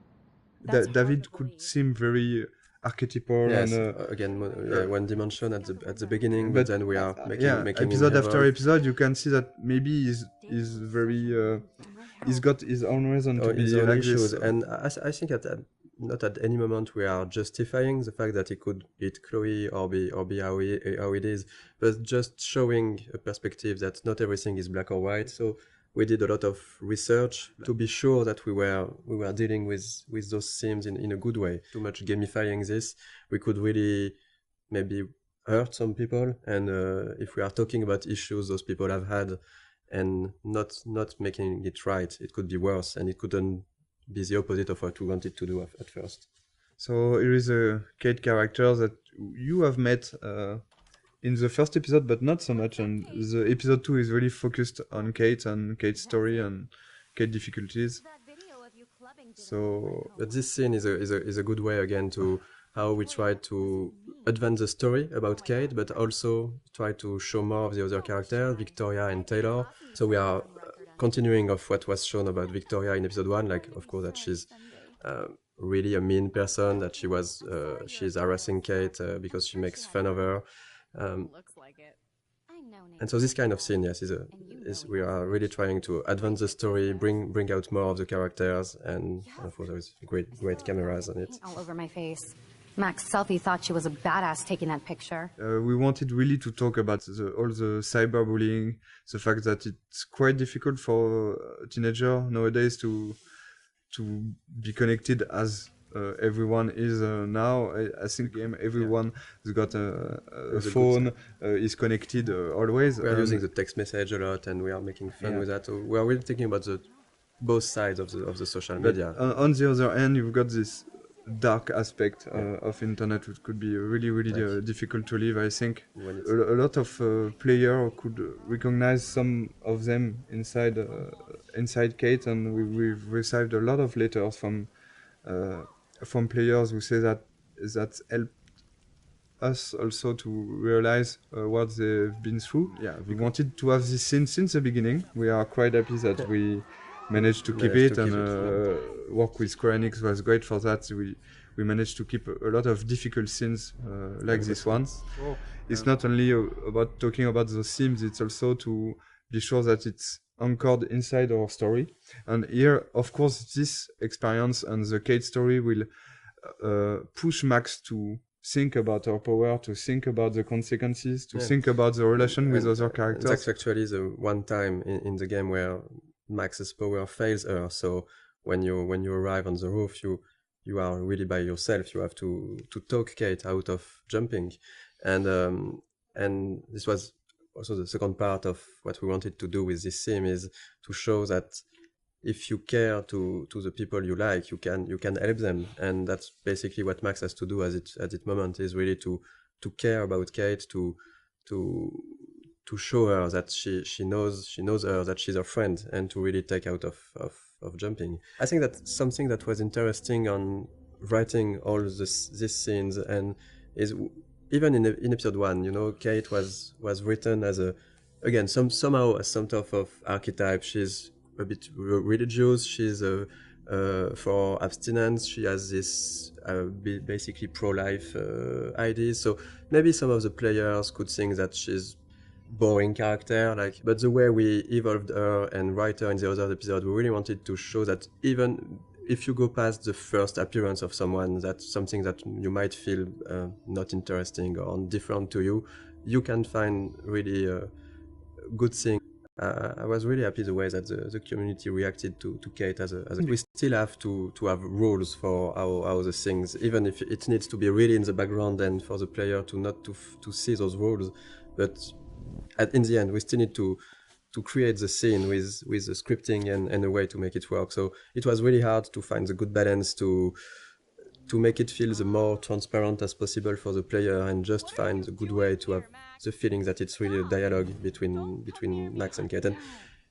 David could seem very archetypal. Yes, and again, one dimension at the beginning, but then we are making episode after episode, you can see that maybe he's very he's got his own reason to be like issues. this. And I think not at any moment we are justifying the fact that he could hit Chloe or be how it is, but just showing a perspective that not everything is black or white. So we did a lot of research to be sure that we were dealing with those themes in a good way. Too much gamifying this, we could really maybe hurt some people. And if we are talking about issues those people have had and not making it right, it could be worse, and it couldn't be the opposite of what we wanted to do at first. So here is a Kate character that you have met in the first episode, but not so much. And the episode 2 is really focused on Kate and Kate's story and Kate's difficulties. So, but this scene is a good way again to how we try to advance the story about Kate, but also try to show more of the other characters, Victoria and Taylor. So we are continuing of what was shown about Victoria in episode 1, like of course that she's really a mean person, that she's harassing Kate because she makes fun of her. And so this kind of scene, yes, is we are really trying to advance the story, bring out more of the characters, and of course there is great cameras on it. All over my face. Max Selfie thought she was a badass taking that picture. We wanted really to talk about all the cyberbullying, the fact that it's quite difficult for a teenager nowadays to be connected as everyone is now. I think everyone has got a phone, is connected always. We are using the text message a lot, and we are making fun with that. So we are really thinking about both sides of the social media. But on the other hand, you've got this dark aspect of internet, which could be really difficult to live. I think a lot of players could recognize some of them inside Kate, and we've received a lot of letters from players who say that helped us also to realize what they've been through. Yeah, we wanted to have this scene since the beginning. We are quite happy that we managed to keep it, and work with Square Enix was great for that. We managed to keep a lot of difficult scenes like this one. It's not only about talking about those themes, it's also to be sure that it's anchored inside our story. And here, of course, this experience and the Kate story will push Max to think about her power, to think about the consequences, to think about the relation with other characters. That's actually the one time in the game where Max's power fails her. So when you arrive on the roof, you you are really by yourself. You have to talk Kate out of jumping, and this was also the second part of what we wanted to do with this sim, is to show that if you care to the people you like, you can help them, and that's basically what Max has to do at this moment, is really to care about Kate, to show her that she knows her, that she's her friend, and to really take out of jumping. I think that's something that was interesting on writing all these scenes, and is even in episode 1, you know, Kate was written as somehow as some type of archetype. She's a bit religious. She's for abstinence. She has this basically pro-life ideas. So maybe some of the players could think that she's boring character, but the way we evolved her and write her in the other episode, we really wanted to show that even if you go past the first appearance of someone, that's something that you might feel not interesting or different to you, you can find really good thing. I was really happy the way that the community reacted to Kate as a. We still have to have rules for how the things, even if it needs to be really in the background and for the player to not to see those rules, but in the end we still need to create the scene with the scripting and a way to make it work. So it was really hard to find the good balance to make it feel the more transparent as possible for the player, and just find a good way to have the feeling that it's really a dialogue between Max and Kate. And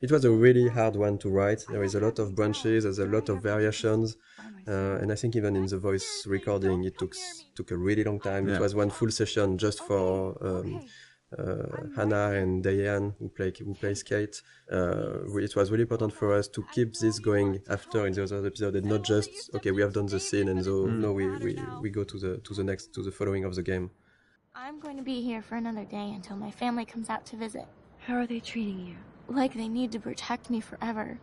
it was a really hard one to write. There is a lot of branches, there's a lot of variations, and I think even in the voice recording it took a really long time. It was one full session just for Hannah and Diane, who plays Kate. It was really important for us to keep this going after in the other episode, and not just okay, we have done the scene and so no, we go to the following of the game. I'm going to be here for another day until my family comes out to visit. How are they treating you? Like they need to protect me forever.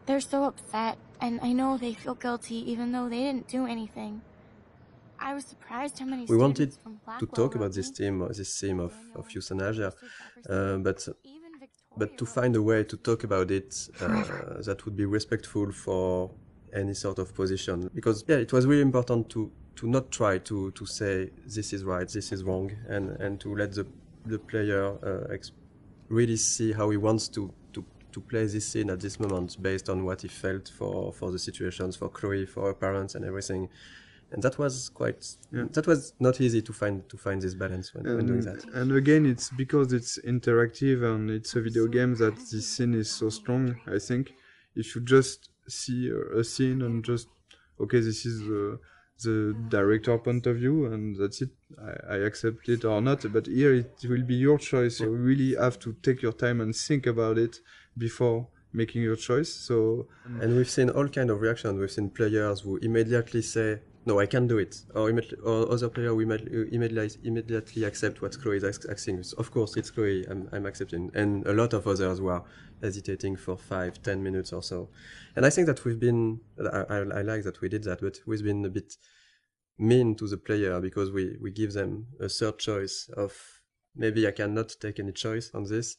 They're so upset, and I know they feel guilty even though they didn't do anything. I was surprised how many we wanted from to talk about this theme of euthanasia, but to find a way to talk about it that would be respectful for any sort of position, because it was really important to not try to say this is right, this is wrong, and to let the player really see how he wants to play this scene at this moment based on what he felt for the situations, for Chloe, for her parents and everything. And that was that was not easy to find this balance when doing that. And again, it's because it's interactive and it's a video game that this scene is so strong. I think if you just see a scene and just okay, this is the director point of view and that's it, I accept it or not. But here it will be your choice. You really have to take your time and think about it before making your choice. So and we've seen all kind of reactions. We've seen players who immediately say, no, I can't do it. Or other player who immediately accept what Chloe is asking. Of course, it's Chloe, I'm accepting. And a lot of others who are hesitating for 5-10 minutes or so. And I think that we've been, I like that we did that, but we've been a bit mean to the player, because we give them a third choice of, maybe I cannot take any choice on this,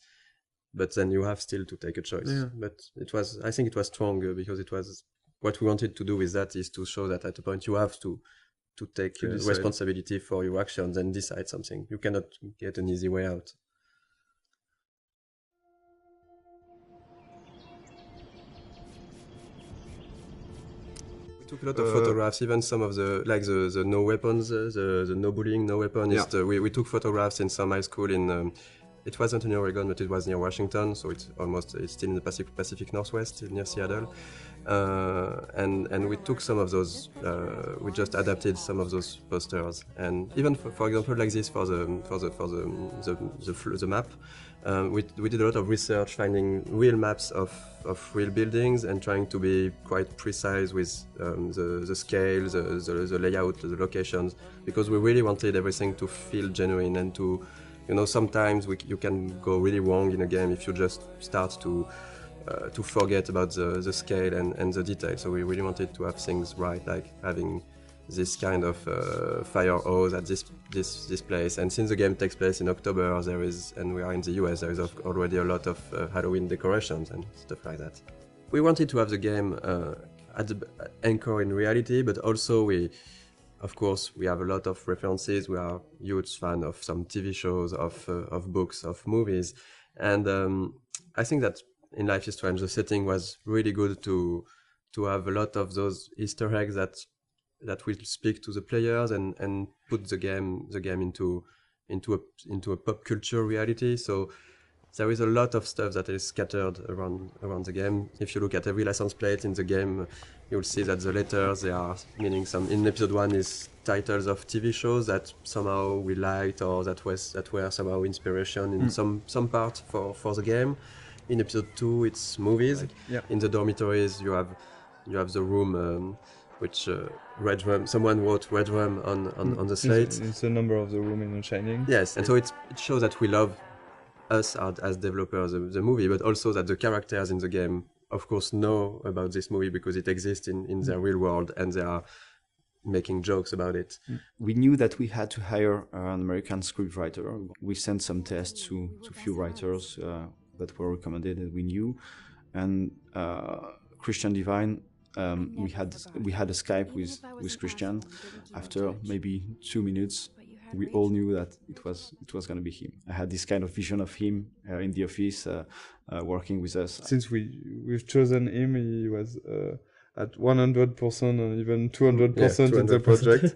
but then you have still to take a choice. Yeah. But I think it was stronger, because it was, what we wanted to do with that is to show that at a point you have to take responsibility for your actions and decide something. You cannot get an easy way out. We took a lot of photographs, even some of the no weapons, the no bullying, no weapon. Yeah. We took photographs in some high school in. It wasn't in Oregon, but it was near Washington, so it's still in the Pacific Northwest, near Seattle. And we took some of those. We just adapted some of those posters, and even for example, like this for the map. We did a lot of research, finding real maps of real buildings and trying to be quite precise with the scale, the layout, the locations, because we really wanted everything to feel genuine and to. You know, sometimes you can go really wrong in a game if you just start to forget about the scale and the detail. So we really wanted to have things right, like having this kind of fire hose at this place. And since the game takes place in October, and we are in the US, there is already a lot of Halloween decorations and stuff like that. We wanted to have the game at the anchor in reality, but also of course, we have a lot of references. We are huge fan of some TV shows, of books, of movies, and I think that in Life is Strange, the setting was really good to have a lot of those Easter eggs that will speak to the players and put the game into a pop culture reality. So there is a lot of stuff that is scattered around the game. If you look at every license plate in the game, you'll see that the letters, they are meaning some. In episode 1 is titles of TV shows that somehow we liked or that were somehow inspiration in some part for the game. In episode 2, it's movies. In the dormitories, you have the room which Red Rum. Someone wrote Red Rum on the slate. It's the number of the room in The Shining. Yes, and so it shows that we love us as developers the movie, but also that the characters in the game, of course, know about this movie because it exists in their real world and they are making jokes about it. We knew that we had to hire an American scriptwriter. We sent some tests to few writers that were recommended and we knew. And Christian Devine, we had a Skype with Christian. After maybe 2 minutes, we all knew that it was going to be him. I had this kind of vision of him in the office, working with us. Since we've chosen him, he was at 100% and even 200% in the project.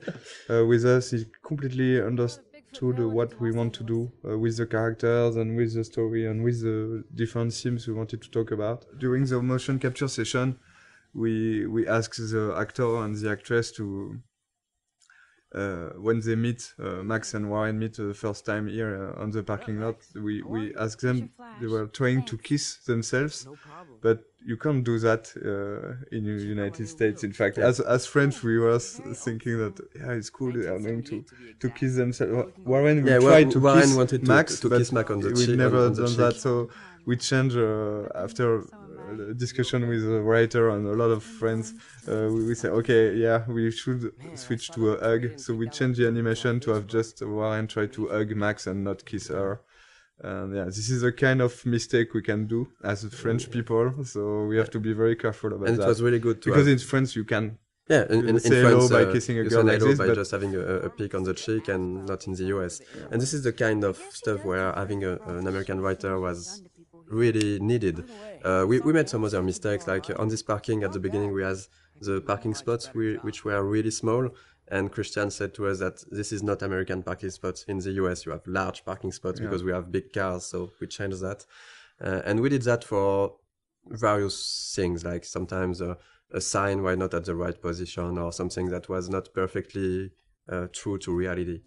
With us, he completely understood what we want to do with the characters and with the story and with the different themes we wanted to talk about. During the motion capture session, we asked the actor and the actress to, when they meet, Max and Warren meet the first time here on the parking lot, we asked them, they were trying to kiss themselves, but you can't do that in the United States. In fact, as French, we were thinking that, it's cool, they are going to kiss themselves. Warren tried to kiss Max, to kiss Max on the cheek. We've never done that, so we changed after discussion with the writer and a lot of friends. We say, okay, we should switch to a hug. So we changed the animation to have just Warren try to hug Max and not kiss her. And this is a kind of mistake we can do as French people. So we have to be very careful about that. And it was really good because in France you can. In say France, hello by kissing a girl like this, by just having a peek on the cheek, and not in the US. And this is the kind of stuff where having an American writer was really needed. We made some other mistakes, like on this parking at the beginning we had the parking spots which were really small, and Christian said to us that this is not American parking spots. In the US you have large parking spots because we have big cars, so we changed that. And we did that for various things, like sometimes a sign were not at the right position or something that was not perfectly true to reality.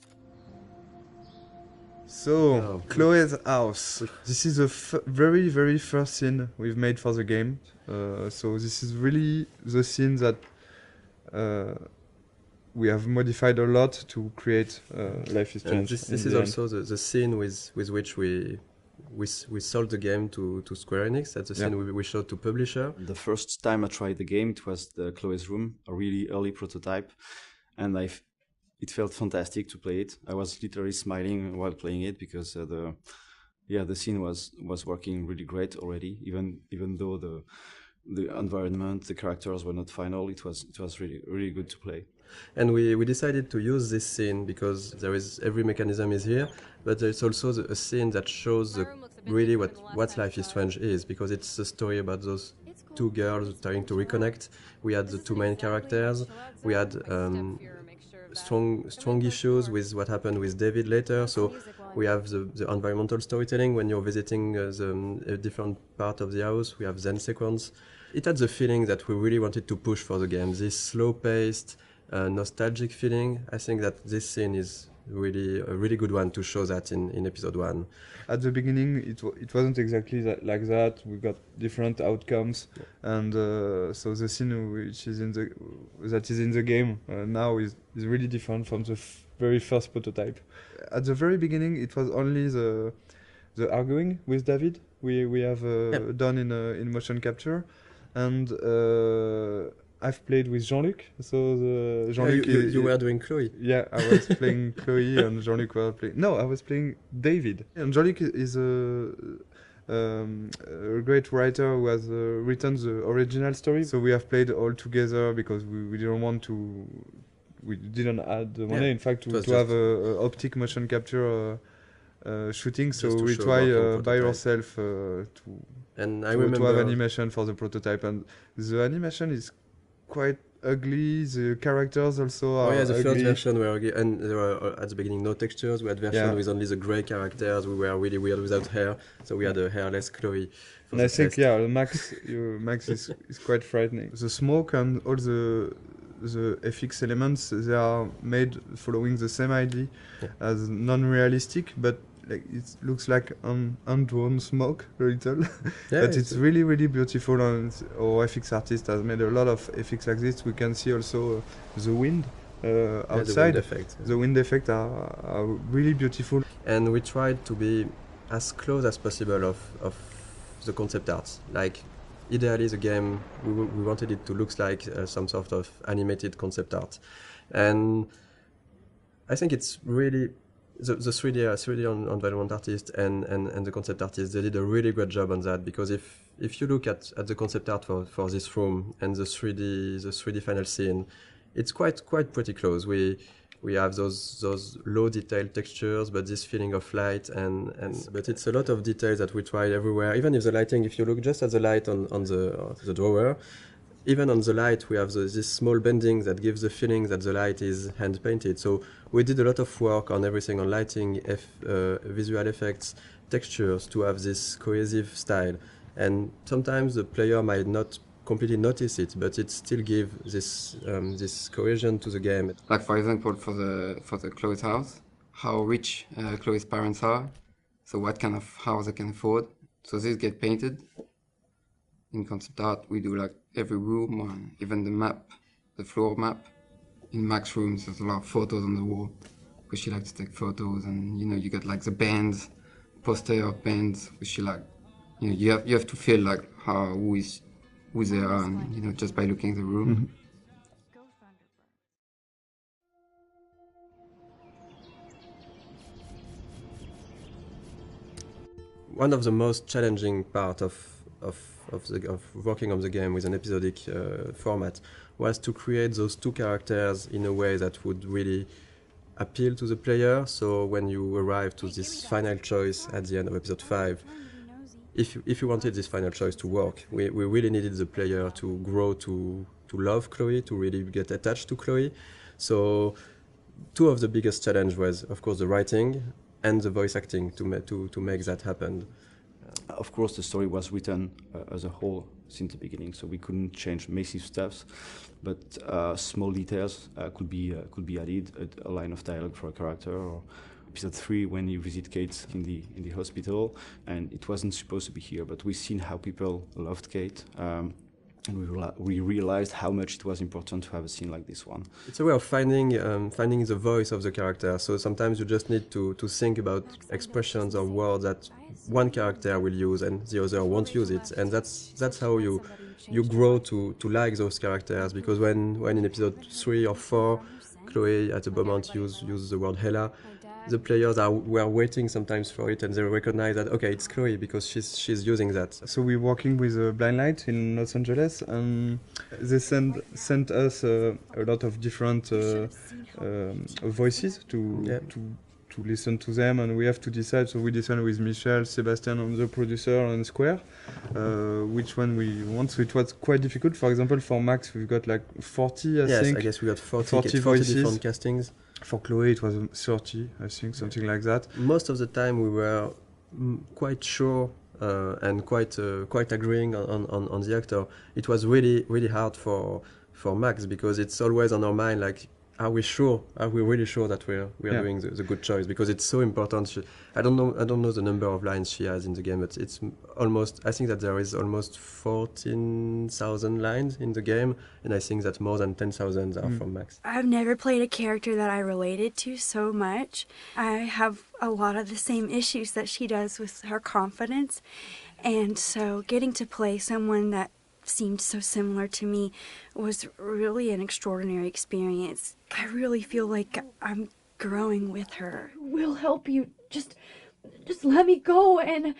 So, Chloe's house. This is the very, very first scene we've made for the game. So this is really the scene that we have modified a lot to create Life is Strange. This is also the scene with which we sold the game to Square Enix. That's the scene we showed to publisher. The first time I tried the game, it was the Chloe's Room, a really early prototype, and it felt fantastic to play it. I was literally smiling while playing it because the scene was working really great already. Even though the environment, the characters were not final, it was really really good to play. And we decided to use this scene because every mechanism is here, but there's also a scene that shows really what Life is Strange is, because it's a story about those two girls trying to reconnect. We had the two main characters. We had strong issues with what happened with David later. So we have the environmental storytelling when you're visiting a different part of the house. We have Zen sequence. It had the feeling that we really wanted to push for the game. This slow-paced, nostalgic feeling. I think that this scene is really a really good one to show that in episode 1. At the beginning, it wasn't exactly like that. We got different outcomes, and so the scene that is in the game now is really different from the very first prototype. At the very beginning, it was only the arguing with David we have done in motion capture, and I've played with Jean-Luc. So Jean-Luc, you were doing Chloe. Yeah, I was playing Chloe, and Jean-Luc was playing. No, I was playing David. And Jean-Luc is a great writer who has written the original story. So we have played all together because we didn't want to. We didn't add the money, in fact, to have a optic motion capture shooting. So we try by ourselves to have animation for the prototype, and the animation is quite ugly. The characters also are the ugly. first version were ugly, and there were at the beginning no textures. We had version with only the grey characters. We were really weird without hair, so we had a hairless Chloe. And I think Max is quite frightening. The smoke and all the FX elements, they are made following the same idea as non-realistic, but like it looks like undrawn smoke a little. But it's really, really beautiful, and our FX artist has made a lot of FX like this. We can see also the wind outside. The wind effect are really beautiful. And we tried to be as close as possible of the concept art. Like, ideally the game, we wanted it to look like some sort of animated concept art. And I think it's really the 3D environment artist and the concept artist, they did a really great job on that, because if you look at the concept art for this room and the 3D final scene, it's quite pretty close. We have those low detail textures, but this feeling of light but it's a lot of details that we tried everywhere. Even if the lighting, if you look just at the light on the drawer, even on the light we have this small bending that gives the feeling that the light is hand painted. So we did a lot of work on everything, on lighting, visual effects, textures, to have this cohesive style. And sometimes the player might not completely notice it, but it still gives this cohesion to the game. Like, for example, for the Chloe's house, how rich Chloe's parents are, so what kind of house they can afford. So this get painted. In concept art, we do like every room, or even the map, the floor map. In Max's rooms, there's a lot of photos on the wall, because she likes to take photos, and you get like the bands, poster of bands, which she like, you have to feel like who they are, and just by looking at the room. Mm-hmm. One of the most challenging part of working on the game with an episodic format was to create those two characters in a way that would really appeal to the player. So when you arrive to this final choice at the end of episode 5, if you wanted this final choice to work, we really needed the player to grow to love Chloe, to really get attached to Chloe. So two of the biggest challenge was, of course, the writing and the voice acting to make that happen. Of course, the story was written as a whole since the beginning, so we couldn't change massive stuff, but small details could be added, a line of dialogue for a character, or episode 3 when you visit Kate in the hospital, and it wasn't supposed to be here, but we've seen how people loved Kate, and we realized how much it was important to have a scene like this one. It's a way of finding the voice of the character. So sometimes you just need to think about expressions or words that one character will use and the other won't use it, and that's how you grow to like those characters. Because when in episode 3 or 4, Chloe at the moment use the word Hela, the players were waiting sometimes for it, and they recognize that, okay, it's Chloe because she's using that. So we're working with Blind Light in Los Angeles, and they sent us a lot of different voices to listen to them, and we have to decide. So we decided with Michel, Sebastian, and the producer, and Square, which one we want. So it was quite difficult. For example, for Max, we've got like 40, I think. Yes, I guess we got 40 voices. Different castings. For Chloe, it was 30, I think, something like that. Most of the time, we were quite sure and quite agreeing on the actor. It was really, really hard for Max, because it's always on our mind, like, are we really sure that we are doing the good choice? Because it's so important. I don't know the number of lines she has in the game, but it's almost, I think that there is almost 14,000 lines in the game, and I think that more than 10,000 are from Max. I've never played a character that I related to so much. I have a lot of the same issues that she does with her confidence, and so getting to play someone that seemed so similar to me was really an extraordinary experience. I really feel like I'm growing with her. We'll help you. Just let me go and...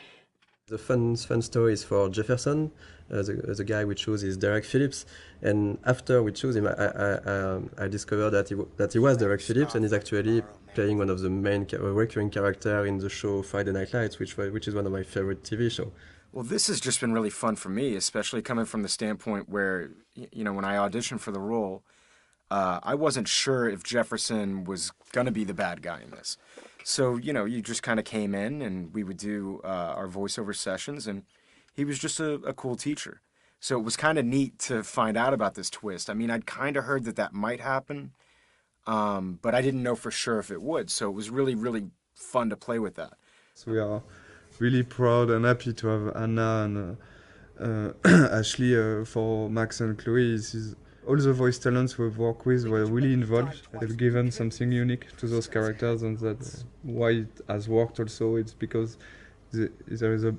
The fun story is for Jefferson. The guy we chose is Derek Phillips, and after we chose him, I discovered that he was Derek Phillips, and he's actually playing one of the main recurring character in the show Friday Night Lights, which is one of my favorite TV shows. Well, this has just been really fun for me, especially coming from the standpoint where, when I auditioned for the role, I wasn't sure if Jefferson was going to be the bad guy in this. So, you just kind of came in and we would do our voiceover sessions, and he was just a cool teacher. So it was kind of neat to find out about this twist. I mean, I'd kind of heard that might happen, but I didn't know for sure if it would. So it was really, really fun to play with that. So we are really proud and happy to have Anna and Ashley for Max and Chloe. All the voice talents we've worked with were really involved. They've given something unique to those characters, and that's why it has worked also. It's because there is a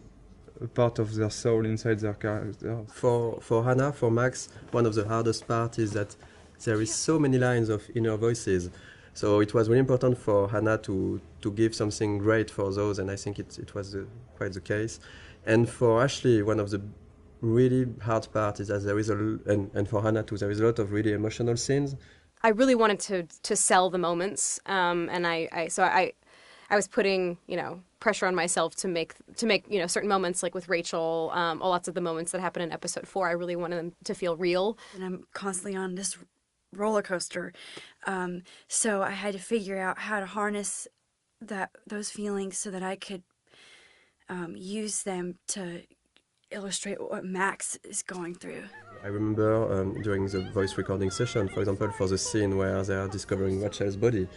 part of their soul inside their character. For Hannah, for Max, one of the hardest parts is that there is so many lines of inner voices. So it was really important for Hannah to give something great for those, and I think it was quite the case. And for Ashley, one of the really hard part is that there is and for Hannah too, there is a lot of really emotional scenes. I really wanted to sell the moments, and I was putting pressure on myself to make certain moments, like with Rachel, lots of the moments that happen in episode 4. I really wanted them to feel real. And I'm constantly on this roller coaster, so I had to figure out how to harness those feelings so that I could use them to illustrate what Max is going through. I remember during the voice recording session, for example, for the scene where they are discovering Rachel's body,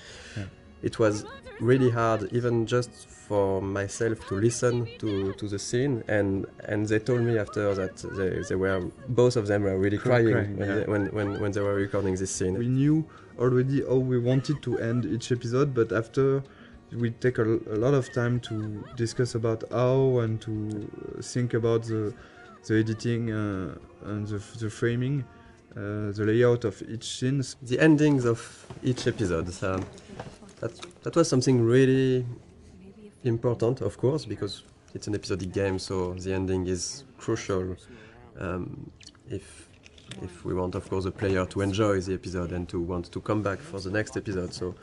it was really hard, even just for myself, to listen to the scene, and they told me after that they were, both of them were really crying when they were recording this scene. We knew already how we wanted to end each episode, but after we take a lot of time to discuss about how and to think about the editing and the framing, the layout of each scene. The endings of each episode. That was something really important, of course, because it's an episodic game, so the ending is crucial if we want, of course, the player to enjoy the episode and to want to come back for the next episode. So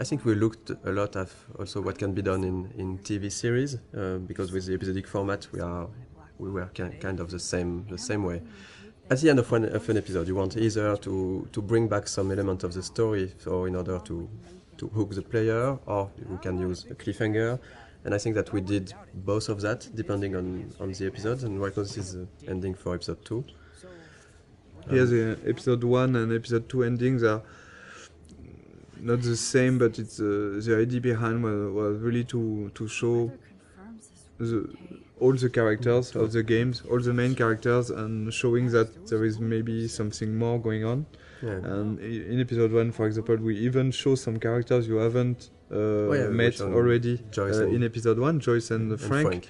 I think we looked a lot at also what can be done in TV series, because with the episodic format we were kind of the same way. At the end of an episode, you want either to bring back some element of the story, so in order to hook the player, or we can use a cliffhanger. And I think that we did both of that, depending on the episode. And right now this is the ending for episode 2. The episode 1 and episode 2 endings are not the same, but it's the idea behind was really to show all the characters of the games, all the main characters, and showing that there is maybe something more going on. And in episode 1, for example, we even show some characters you haven't met already in episode 1, Joyce and Frank.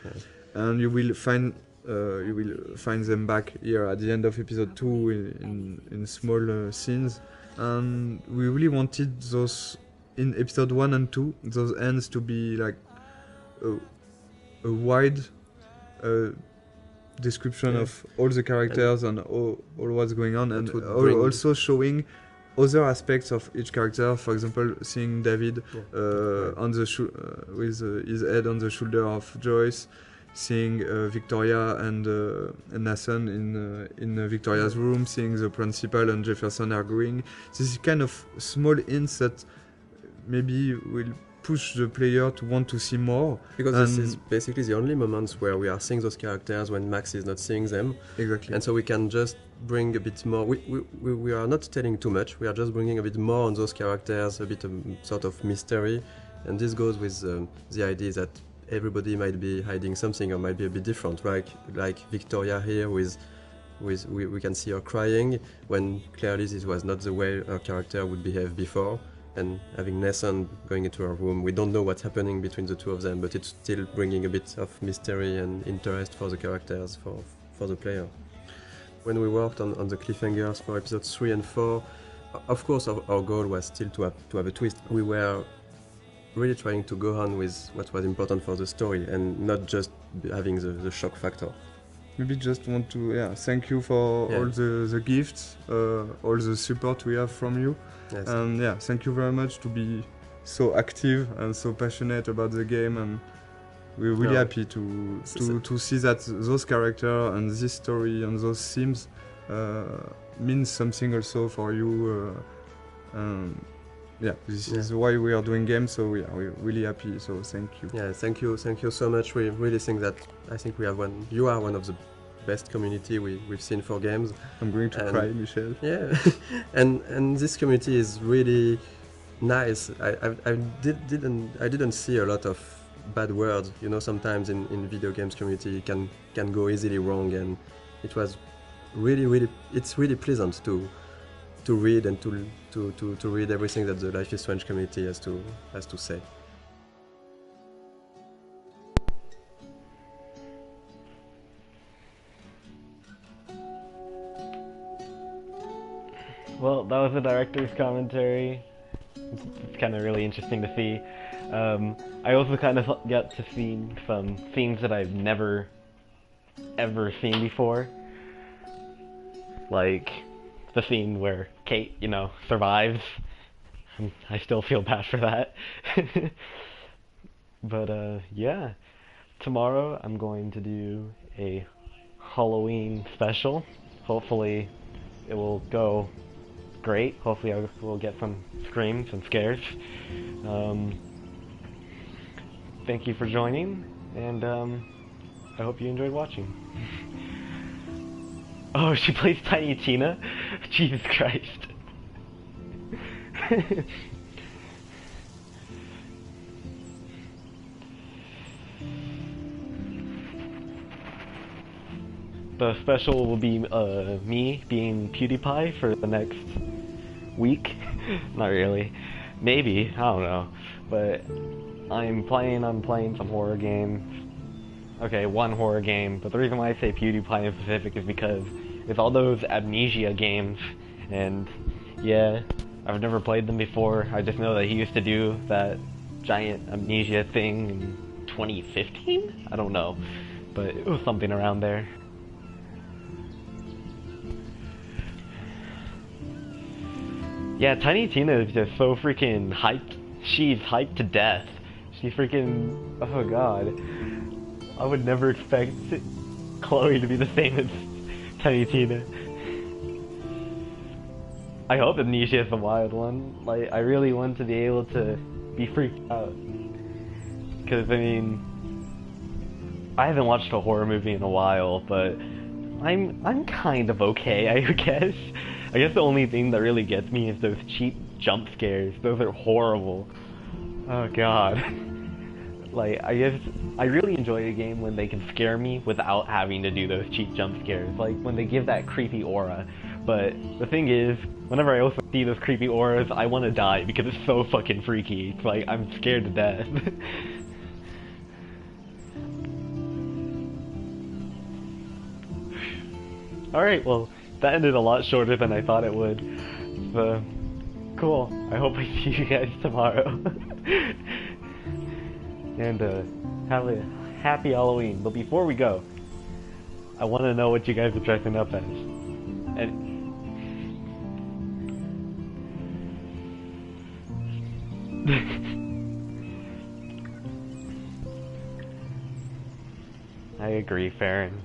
And you will find them back here at the end of episode 2 in small scenes. And we really wanted those in episode 1 and 2, those ends to be like a wide description of all the characters and all what's going on, and also showing other aspects of each character. For example, seeing David on the with his head on the shoulder of Joyce, seeing Victoria and Nathan in Victoria's room, seeing the principal and Jefferson arguing. This is kind of small hints that maybe will push the player to want to see more. Because this is basically the only moments where we are seeing those characters when Max is not seeing them. Exactly. And so we can just bring a bit more. We are not telling too much. We are just bringing a bit more on those characters, a bit of sort of mystery. And this goes with the idea that everybody might be hiding something or might be a bit different. Like Victoria here we can see her crying when clearly this was not the way her character would behave before. And having Nathan going into her room, we don't know what's happening between the two of them, but it's still bringing a bit of mystery and interest for the characters, for the player. When we worked on the cliffhangers for episodes 3 and 4, of course our goal was still to have a twist. We were really trying to go on with what was important for the story and not just having the shock factor. Maybe just want to thank you for all the gifts, all the support we have from you. Yes. And thank you very much to be so active and so passionate about the game, and we're really happy to see that those characters and this story and those themes means something also for you. This is why we are doing games, so we're really happy, so thank you. Yeah, thank you so much. We really think that we have you are one of the best community we've seen for games. I'm going to cry, Michel. Yeah, and this community is really nice. I didn't see a lot of bad words. You know, sometimes in video games community can go easily wrong, and it was it's really pleasant to read and to read everything that the Life is Strange community has to say. Well, that was the director's commentary. It's kind of really interesting to see. I also kind of got to see some scenes that I've never ever seen before. Like the scene where Kate, survives. I still feel bad for that. But tomorrow I'm going to do a Halloween special. Hopefully it will go great. Hopefully I will get some screams and scares. Thank you for joining, and I hope you enjoyed watching. Oh, she plays Tiny Tina? Jesus Christ. The special will be me being PewDiePie for the next week. Not really. Maybe, I don't know. But I'm planning on playing some horror games. Okay, one horror game, but the reason why I say PewDiePie in specific is because it's all those Amnesia games, and yeah, I've never played them before. I just know that he used to do that giant Amnesia thing in 2015? I don't know, but it was something around there. Yeah, Tiny Tina is just so freaking hyped. She's hyped to death. She freaking... oh god. I would never expect Chloe to be the same as Tiny Tina. I hope Amnesia is the wild one. Like, I really want to be able to be freaked out. Because, I mean... I haven't watched a horror movie in a while, but... I'm kind of okay, I guess. I guess the only thing that really gets me is those cheap jump scares. Those are horrible. Oh god. Like, I guess I really enjoy a game when they can scare me without having to do those cheap jump scares. Like, when they give that creepy aura. But the thing is, whenever I also see those creepy auras, I want to die because it's so fucking freaky. It's like, I'm scared to death. Alright, well, that ended a lot shorter than I thought it would. So, cool. I hope I see you guys tomorrow. And have a happy Halloween. But before we go, I want to know what you guys are dressing up as. And I agree, Farron.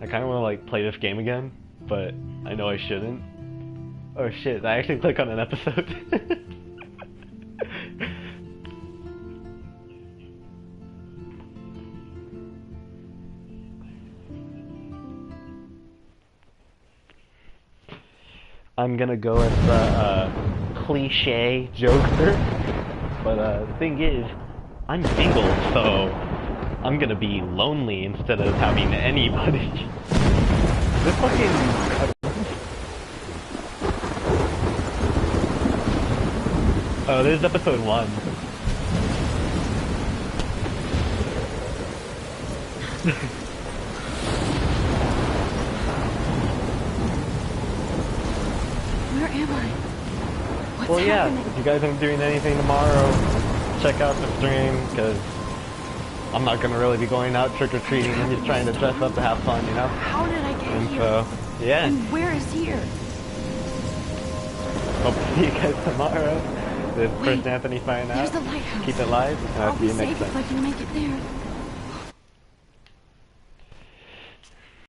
I kind of want to like play this game again, but I know I shouldn't. Oh shit, I actually click on an episode. I'm gonna go as the cliche Joker, but the thing is, I'm single, so I'm gonna be lonely instead of having anybody. This fucking... Oh, this is episode 1. am I? What's Well, yeah, happening? if you guys aren't doing anything tomorrow, check out the stream, because I'm not going to really be going out trick-or-treating and just trying to dress up to have fun, you know? How did I get And here? so, yeah. And where is here? Hope to see you guys tomorrow. This is First Anthony signing out. There's the lighthouse. Keep it live, and I'll I'll see be you next safe time. if I can make it there.